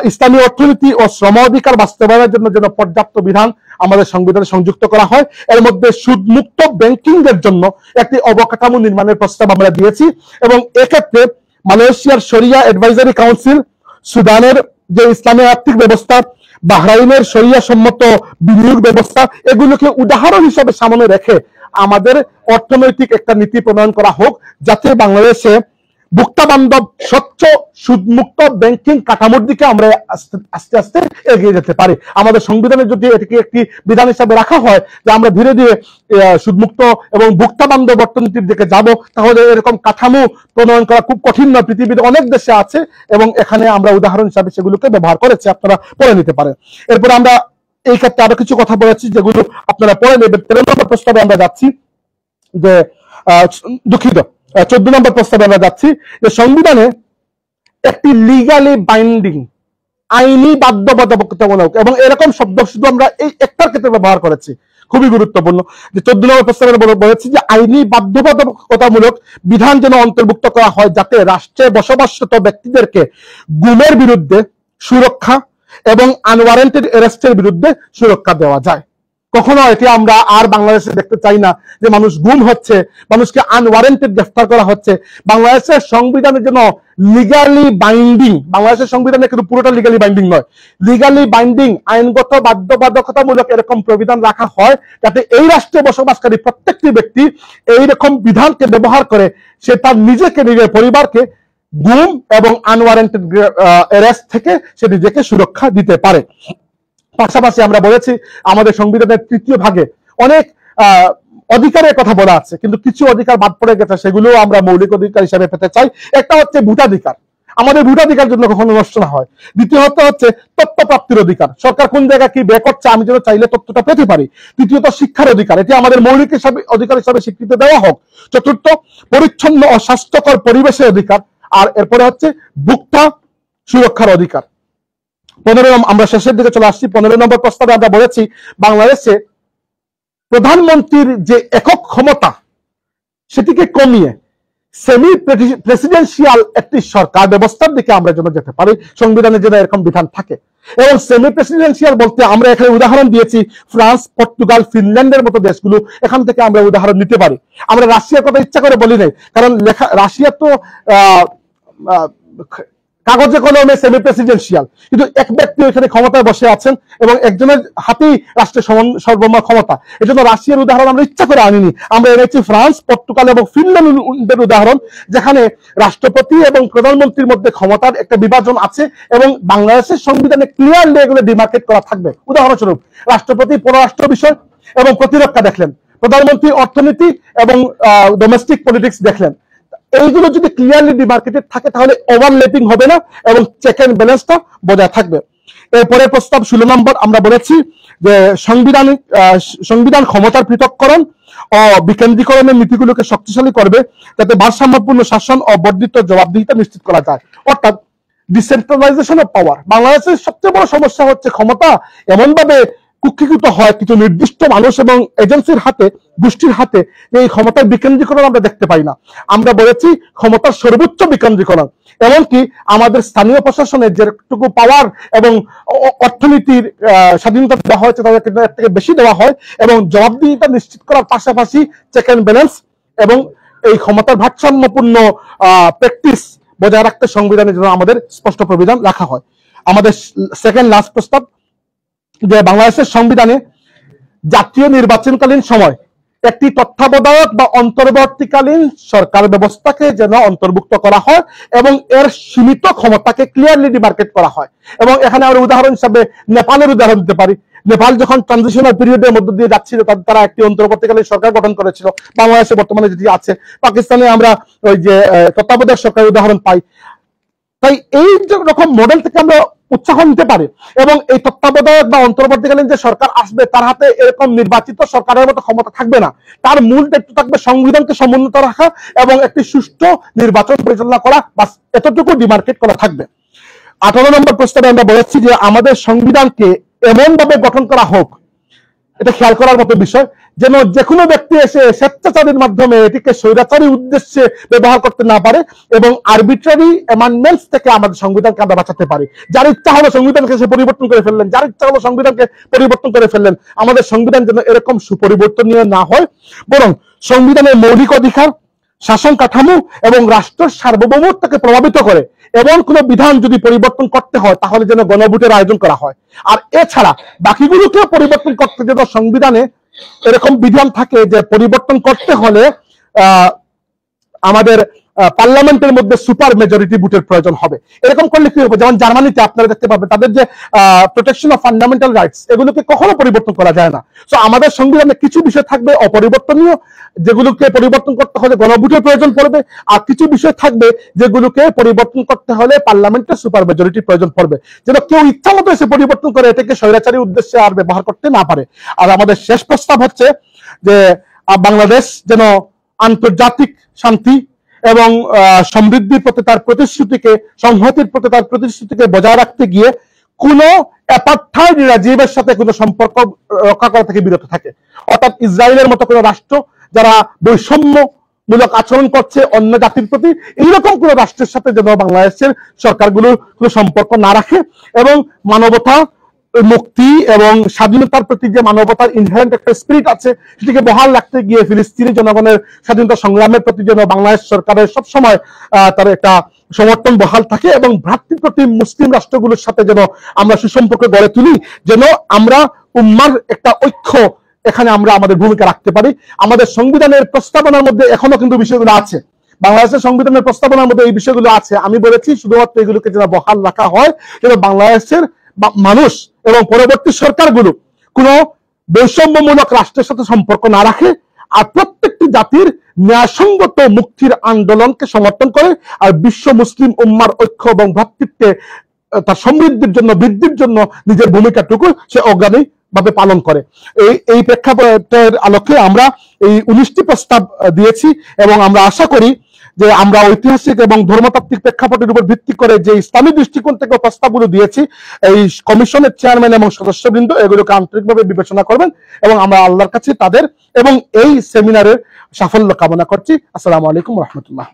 ইসলামী অর্থনীতি ও শ্রম অধিকার বাস্তবায়নের জন্য যেন পর্যাপ্ত বিধান আমাদের সংবিধানে সংযুক্ত করা হয়। এর মধ্যে সুদমুক্ত ব্যাংকিং এর জন্য একটি অবকাঠামো নির্মাণের প্রস্তাব আমরা দিয়েছি, এবং এক্ষেত্রে মালয়েশিয়ার শরিয়া অ্যাডভাইজারি কাউন্সিল, সুদানের যে ইসলামী আর্থিক ব্যবস্থা, বাহরাইনের শরিয়া সম্মত বিনিয়োগ ব্যবস্থা, এগুলোকে উদাহরণ হিসেবে সামনে রেখে আমাদের অর্থনৈতিক একটা নীতি প্রণয়ন করা হোক, যাতে বাংলাদেশে ভোক্তা বান্ধব স্বচ্ছ সুদমুক্ত ব্যাংকিং কাঠামোর দিকে আমরা আস্তে আস্তে এগিয়ে যেতে পারি। আমাদের সংবিধানে যদি এটিকে একটি বিধান হিসাবে রাখা হয় যে আমরা ধীরে ধীরে সুদমুক্ত এবং ভোক্তা বান্ধব অর্থনীতির দিকে যাব, তাহলে এরকম কাঠামো প্রণয়ন করা খুব কঠিন নয়। পৃথিবীর অনেক দেশে আছে এবং এখানে আমরা উদাহরণ হিসাবে সেগুলোকে ব্যবহার করেছি, আপনারা পড়ে নিতে পারেন। এরপর আমরা এই ক্ষেত্রে আরো কিছু কথা বলেছি যেগুলো আপনারা পড়ে নেবেন। 13 নম্বর প্রস্তাবে আমরা যাচ্ছি যে দুঃখিত 14 নম্বর প্রস্তাবে আমরা যাচ্ছি যে সংবিধানে একটি লিগালি বাইন্ডিং আইনি বাধ্যবাধকতামূলক, এবং এরকম শব্দ শুধু আমরা এই একটার ক্ষেত্রে ব্যবহার করেছি, খুবই গুরুত্বপূর্ণ। যে 14 নম্বর প্রস্তাবে বলেছি যে আইনি বাধ্যবাধকতামূলক বিধান যেন অন্তর্ভুক্ত করা হয় যাতে রাষ্ট্রে বসবাসরত ব্যক্তিদেরকে গুমের বিরুদ্ধে সুরক্ষা এবং আনওয়ারেন্টেড অ্যারেস্টের বিরুদ্ধে সুরক্ষা দেওয়া যায়। কখনো এটি আমরা আর বাংলাদেশে দেখতে চাই না যে মানুষ গুম হচ্ছে, মানুষকে আনওয়ারেন্টেড গ্রেফতার করা হচ্ছে। বাংলাদেশের সংবিধানের জন্য লিগালি বাইন্ডিং, বাংলাদেশের সংবিধানে কিন্তু পুরোটা লিগালি বাইন্ডিং নয়, লিগালি বাইন্ডিং আইনগত বাধ্যবাধকতামূলক এরকম প্রবিধান রাখা হয় যাতে এই রাষ্ট্রে বসবাসকারী প্রত্যেকটি ব্যক্তি এইরকম বিধানকে ব্যবহার করে সে তার নিজেকে, নিজের পরিবারকে গুম এবং আনওয়ারেন্টেড অ্যারেস্ট থেকে সে নিজেকে সুরক্ষা দিতে পারে। পাশাপাশি আমরা বলেছি আমাদের সংবিধানের 3য় ভাগে অনেক অধিকারের কথা বলা আছে, কিন্তু কিছু অধিকার বাদ পড়ে গেছে, সেগুলো আমরা মৌলিক অধিকার হিসেবে পেতে চাই। একটা হচ্ছে ভোটাধিকার, আমাদের ভোটাধিকার জন্য কখনো নষ্ট না হয়। দ্বিতীয়ত হচ্ছে তথ্য প্রাপ্তির অধিকার, সরকার কোন জায়গায় কি ব্যয় করছে আমি যেন চাইলে তথ্যটা পেতে পারি। তৃতীয়ত শিক্ষার অধিকার, এটি আমাদের মৌলিক অধিকার হিসাবে স্বীকৃতি দেওয়া হোক। চতুর্থ পরিচ্ছন্ন ও স্বাস্থ্যকর পরিবেশের অধিকার। আর এরপরে হচ্ছে ভোক্তা সুরক্ষার অধিকার। 15 আমরা শেষের দিকে চলে আসছি। 15 নম্বর প্রস্তাবে আমরা বলেছি বাংলাদেশে প্রধানমন্ত্রীর যে একক ক্ষমতা সেটিকে কমিয়ে সেমি প্রেসিডেন্সিয়াল একটি সরকার ব্যবস্থার দিকে আমরা যেন যেতে পারি, সংবিধানে যেন এরকম বিধান থাকে। এবং সেমি প্রেসিডেন্সিয়াল বলতে আমরা এখানে উদাহরণ দিয়েছি ফ্রান্স, পর্তুগাল, ফিনল্যান্ডের মতো দেশগুলো, এখান থেকে আমরা উদাহরণ নিতে পারি। আমরা রাশিয়ার কথা ইচ্ছা করে বলি নাই, কারণ রাশিয়া তো কাগজে কলমে সেমি প্রেসিডেন্সিয়াল, কিন্তু এক ব্যক্তি ওইখানে ক্ষমতায় বসে আছেন এবং একজনের হাতেই রাষ্ট্রের সর্বময় ক্ষমতা। এজন্য রাশিয়ার উদাহরণ আমরা ইচ্ছা করে আনিনি, আমরা এনেছি ফ্রান্স, পর্তুগাল এবং ফিনল্যান্ডের উদাহরণ, যেখানে রাষ্ট্রপতি এবং প্রধানমন্ত্রীর মধ্যে ক্ষমতার একটা বিভাজন আছে এবং বাংলাদেশের সংবিধানে ক্লিয়ারলি এগুলো ডিমার্কেট করা থাকবে। উদাহরণস্বরূপ রাষ্ট্রপতি পররাষ্ট্র বিষয় এবং প্রতিরক্ষা দেখলেন, প্রধানমন্ত্রী অর্থনীতি এবং ডোমেস্টিক পলিটিক্স দেখলেন। এইগুলো যদি ক্লিয়ারলি ডিমার্কেটেড থাকে তাহলে ওভারল্যাপিং হবে না এবং চেক এন্ড ব্যালেন্সটা বজায় থাকবে। এরপরে প্রস্তাব 16 নম্বর আমরা বলেছি যে সংবিধান ক্ষমতার পৃথককরণ ও বিকেন্দ্রীকরণের নীতিগুলোকে শক্তিশালী করবে যাতে ভারসাম্যপূর্ণ শাসন ও বর্ধিত জবাবদিহিতা নিশ্চিত করা যায়, অর্থাৎ ডিসেন্ট্রালাইজেশন অফ পাওয়ার। বাংলাদেশের সবচেয়ে বড় সমস্যা হচ্ছে ক্ষমতা এমন ভাবে কুক্ষিগত হয় কিছু নির্দিষ্ট মানুষ এবং এজেন্সির হাতে, গোষ্ঠীর হাতে, এই ক্ষমতার বিকেন্দ্রীকরণ আমরা দেখতে পাই না। আমরা বলেছি ক্ষমতার সর্বোচ্চ বিকেন্দ্রীকরণ, এমনকি আমাদের স্থানীয় প্রশাসনের যেটুকু পাওয়ার এবং অর্থনীতির স্বাধীনতা দেওয়া হয়েছে তাদেরকে এর থেকে বেশি দেওয়া হয় এবং জবাবদিহিতা নিশ্চিত করার পাশাপাশি চেক এন্ড ব্যালেন্স এবং এই ক্ষমতার ভারসাম্যপূর্ণ প্র্যাকটিস বজায় রাখতে সংবিধানের জন্য আমাদের স্পষ্ট প্রবিধান রাখা হয়। আমাদের সেকেন্ড লাস্ট প্রস্তাব যে বাংলাদেশের সংবিধানে জাতীয় নির্বাচনকালীন সময় একটি তত্ত্বাবধায়ক বা অন্তর্বর্তীকালীন সরকার ব্যবস্থাকে যেন অন্তর্ভুক্ত করা হয় এবং এর সীমিত ক্ষমতাকে ক্লিয়ারলি ডিমার্কেট করা হয়। এবং এখানে আমরা উদাহরণ হিসাবে নেপালের উদাহরণ দিতে পারি। নেপাল যখন ট্রানজিশনাল পিরিয়ডের মধ্য দিয়ে যাচ্ছিল তারা একটি অন্তর্বর্তীকালীন সরকার গঠন করেছিল, বাংলাদেশে বর্তমানে যেটি আছে। পাকিস্তানে আমরা ওই যে তত্ত্বাবধায়ক সরকারের উদাহরণ পাই। তাই এই রকম মডেল থেকে আমরা উৎসাহ নিতে পারে এবং এই তত্ত্বাবধায়ক বা অন্তর্বর্তীকালীন যে সরকার আসবে তার হাতে এরকম নির্বাচিত সরকারের মতো ক্ষমতা থাকবে না, তার মূল দায়িত্ব থাকবে সংবিধানকে সমুন্নত রাখা এবং একটি সুষ্ঠু নির্বাচন পরিচালনা করা, বাস এতটুকু ডিমার্কেট করা থাকবে। 18 নম্বর প্রস্তাবে আমরা বলেছি যে আমাদের সংবিধানকে এমন ভাবে গঠন করা হোক, এটা খেয়াল করার মতো বিষয়, যেন যে কোনো ব্যক্তি এসে স্বেচ্ছাচারীর মাধ্যমে এটিকে স্বৈরাচারী উদ্দেশ্যে ব্যবহার করতে না পারে এবং আরবিট্রারি অ্যামেন্ডমেন্টস থেকে আমাদের সংবিধানকে আমরা বাঁচাতে পারি। যার ইচ্ছা হলো সংবিধানকে সে পরিবর্তন করে ফেললেন, যার ইচ্ছা হলো সংবিধানকে পরিবর্তন করে ফেললেন। আমাদের সংবিধান যেন এরকম সুপরিবর্তনীয় না হয়, বরং সংবিধানের মৌলিক অধিকার, শাসন কাঠামো এবং রাষ্ট্রের সার্বভৌমত্বকে প্রভাবিত করে এমন কোন বিধান যদি পরিবর্তন করতে হয় তাহলে যেন গণভোটের আয়োজন করা হয়। আর এছাড়া বাকিগুলোকে পরিবর্তন করতে যেন সংবিধানে এরকম বিধান থাকে যে পরিবর্তন করতে হলে আমাদের পার্লামেন্টের মধ্যে সুপার মেজরিটি ভোটের প্রয়োজন হবে। এরকম করলে কি হবে, যেমন জার্মানিতে আপনারা দেখতে পাবেন তাদের যে প্রোটেকশন অফ ফান্ডামেন্টাল রাইটস, এগুলোকে কখনো পরিবর্তন করা যায় না। সো আমাদের সংবিধানে কিছু বিষয় থাকবে অপরিবর্তনীয়, যেগুলোকে পরিবর্তন করতে হলে গণভোটের প্রয়োজন পড়বে, আর কিছু বিষয় থাকবে যেগুলোকে পরিবর্তন করতে হলে পার্লামেন্টের সুপার মেজরিটি প্রয়োজন পড়বে, যেন কেউ ইচ্ছা মতো এসে পরিবর্তন করে এটাকে স্বৈরাচারী উদ্দেশ্যে আর ব্যবহার করতে না পারে। আর আমাদের শেষ প্রস্তাব হচ্ছে যে বাংলাদেশ যেন আন্তর্জাতিক শান্তি এবং সমৃদ্ধির প্রতি তার প্রতিশ্রুতিকে, সংহতির প্রতি তার প্রতিশ্রুতিকে বজায় রাখতে গিয়ে কোন অ্যাপার্থাইড রেজিমের সাথে কোনো সম্পর্ক রক্ষা করা থেকে বিরত থাকে। অর্থাৎ ইসরায়েলের মতো কোনো রাষ্ট্র যারা বৈষম্যমূলক আচরণ করছে অন্য জাতির প্রতি, এইরকম কোনো রাষ্ট্রের সাথে যেন বাংলাদেশের সরকারগুলো কোনো সম্পর্ক না রাখে, এবং মানবতা, মুক্তি এবং স্বাধীনতার প্রতি যে মানবতার ইনহেরেন্ট একটা স্পিরিট আছে সেটিকে বহাল রাখতে গিয়ে ফিলিস্তিনি জনগণের স্বাধীনতা সংগ্রামের প্রতি যেন বাংলাদেশ সরকারের সবসময় তার একটা সমর্থন বহাল থাকে, এবং ভ্রাতৃপ্রতিম মুসলিম রাষ্ট্রগুলোর সাথে যেন আমরা সুসম্পর্ক গড়ে তুলি, যেন আমরা উম্মার একটা ঐক্য এখানে আমরা আমাদের ভূমিকা রাখতে পারি। আমাদের সংবিধানের প্রস্তাবনার মধ্যে এখনো কিন্তু বিষয়গুলো আছে, বাংলাদেশের সংবিধানের প্রস্তাবনার মধ্যে এই বিষয়গুলো আছে। আমি বলেছি শুধুমাত্র এগুলোকে যেন বহাল রাখা হয়, যেন বাংলাদেশের মানুষ এবং পরবর্তী সরকারগুলো কোন বৈষম্যমূলক রাষ্ট্রের সাথে সম্পর্ক না রাখে, আর প্রত্যেকটি জাতির ন্যায়সঙ্গত মুক্তির আন্দোলনকে সমর্থন করে, আর বিশ্ব মুসলিম উম্মার ঐক্য এবং ভ্রাতৃত্বে তার সমৃদ্ধির জন্য, বৃদ্ধির জন্য নিজের ভূমিকাটুকু সে অগ্রণী ভাবে পালন করে। এই প্রেক্ষাপটের আলোকে আমরা এই 19টি প্রস্তাব দিয়েছি, এবং আমরা আশা করি যে আমরা ঐতিহাসিক এবং ধর্মতাত্ত্বিক প্রেক্ষাপটের উপর ভিত্তি করে যে ইসলামী দৃষ্টিকোণ থেকে প্রস্তাবগুলো দিয়েছি, এই কমিশনের চেয়ারম্যান এবং সদস্যবৃন্দ এগুলোকে আন্তরিকভাবে বিবেচনা করবেন, এবং আমরা আল্লাহর কাছে তাদের এবং এই সেমিনারের সাফল্য কামনা করছি। আসসালামু আলাইকুম ওয়া রাহমাতুল্লাহ।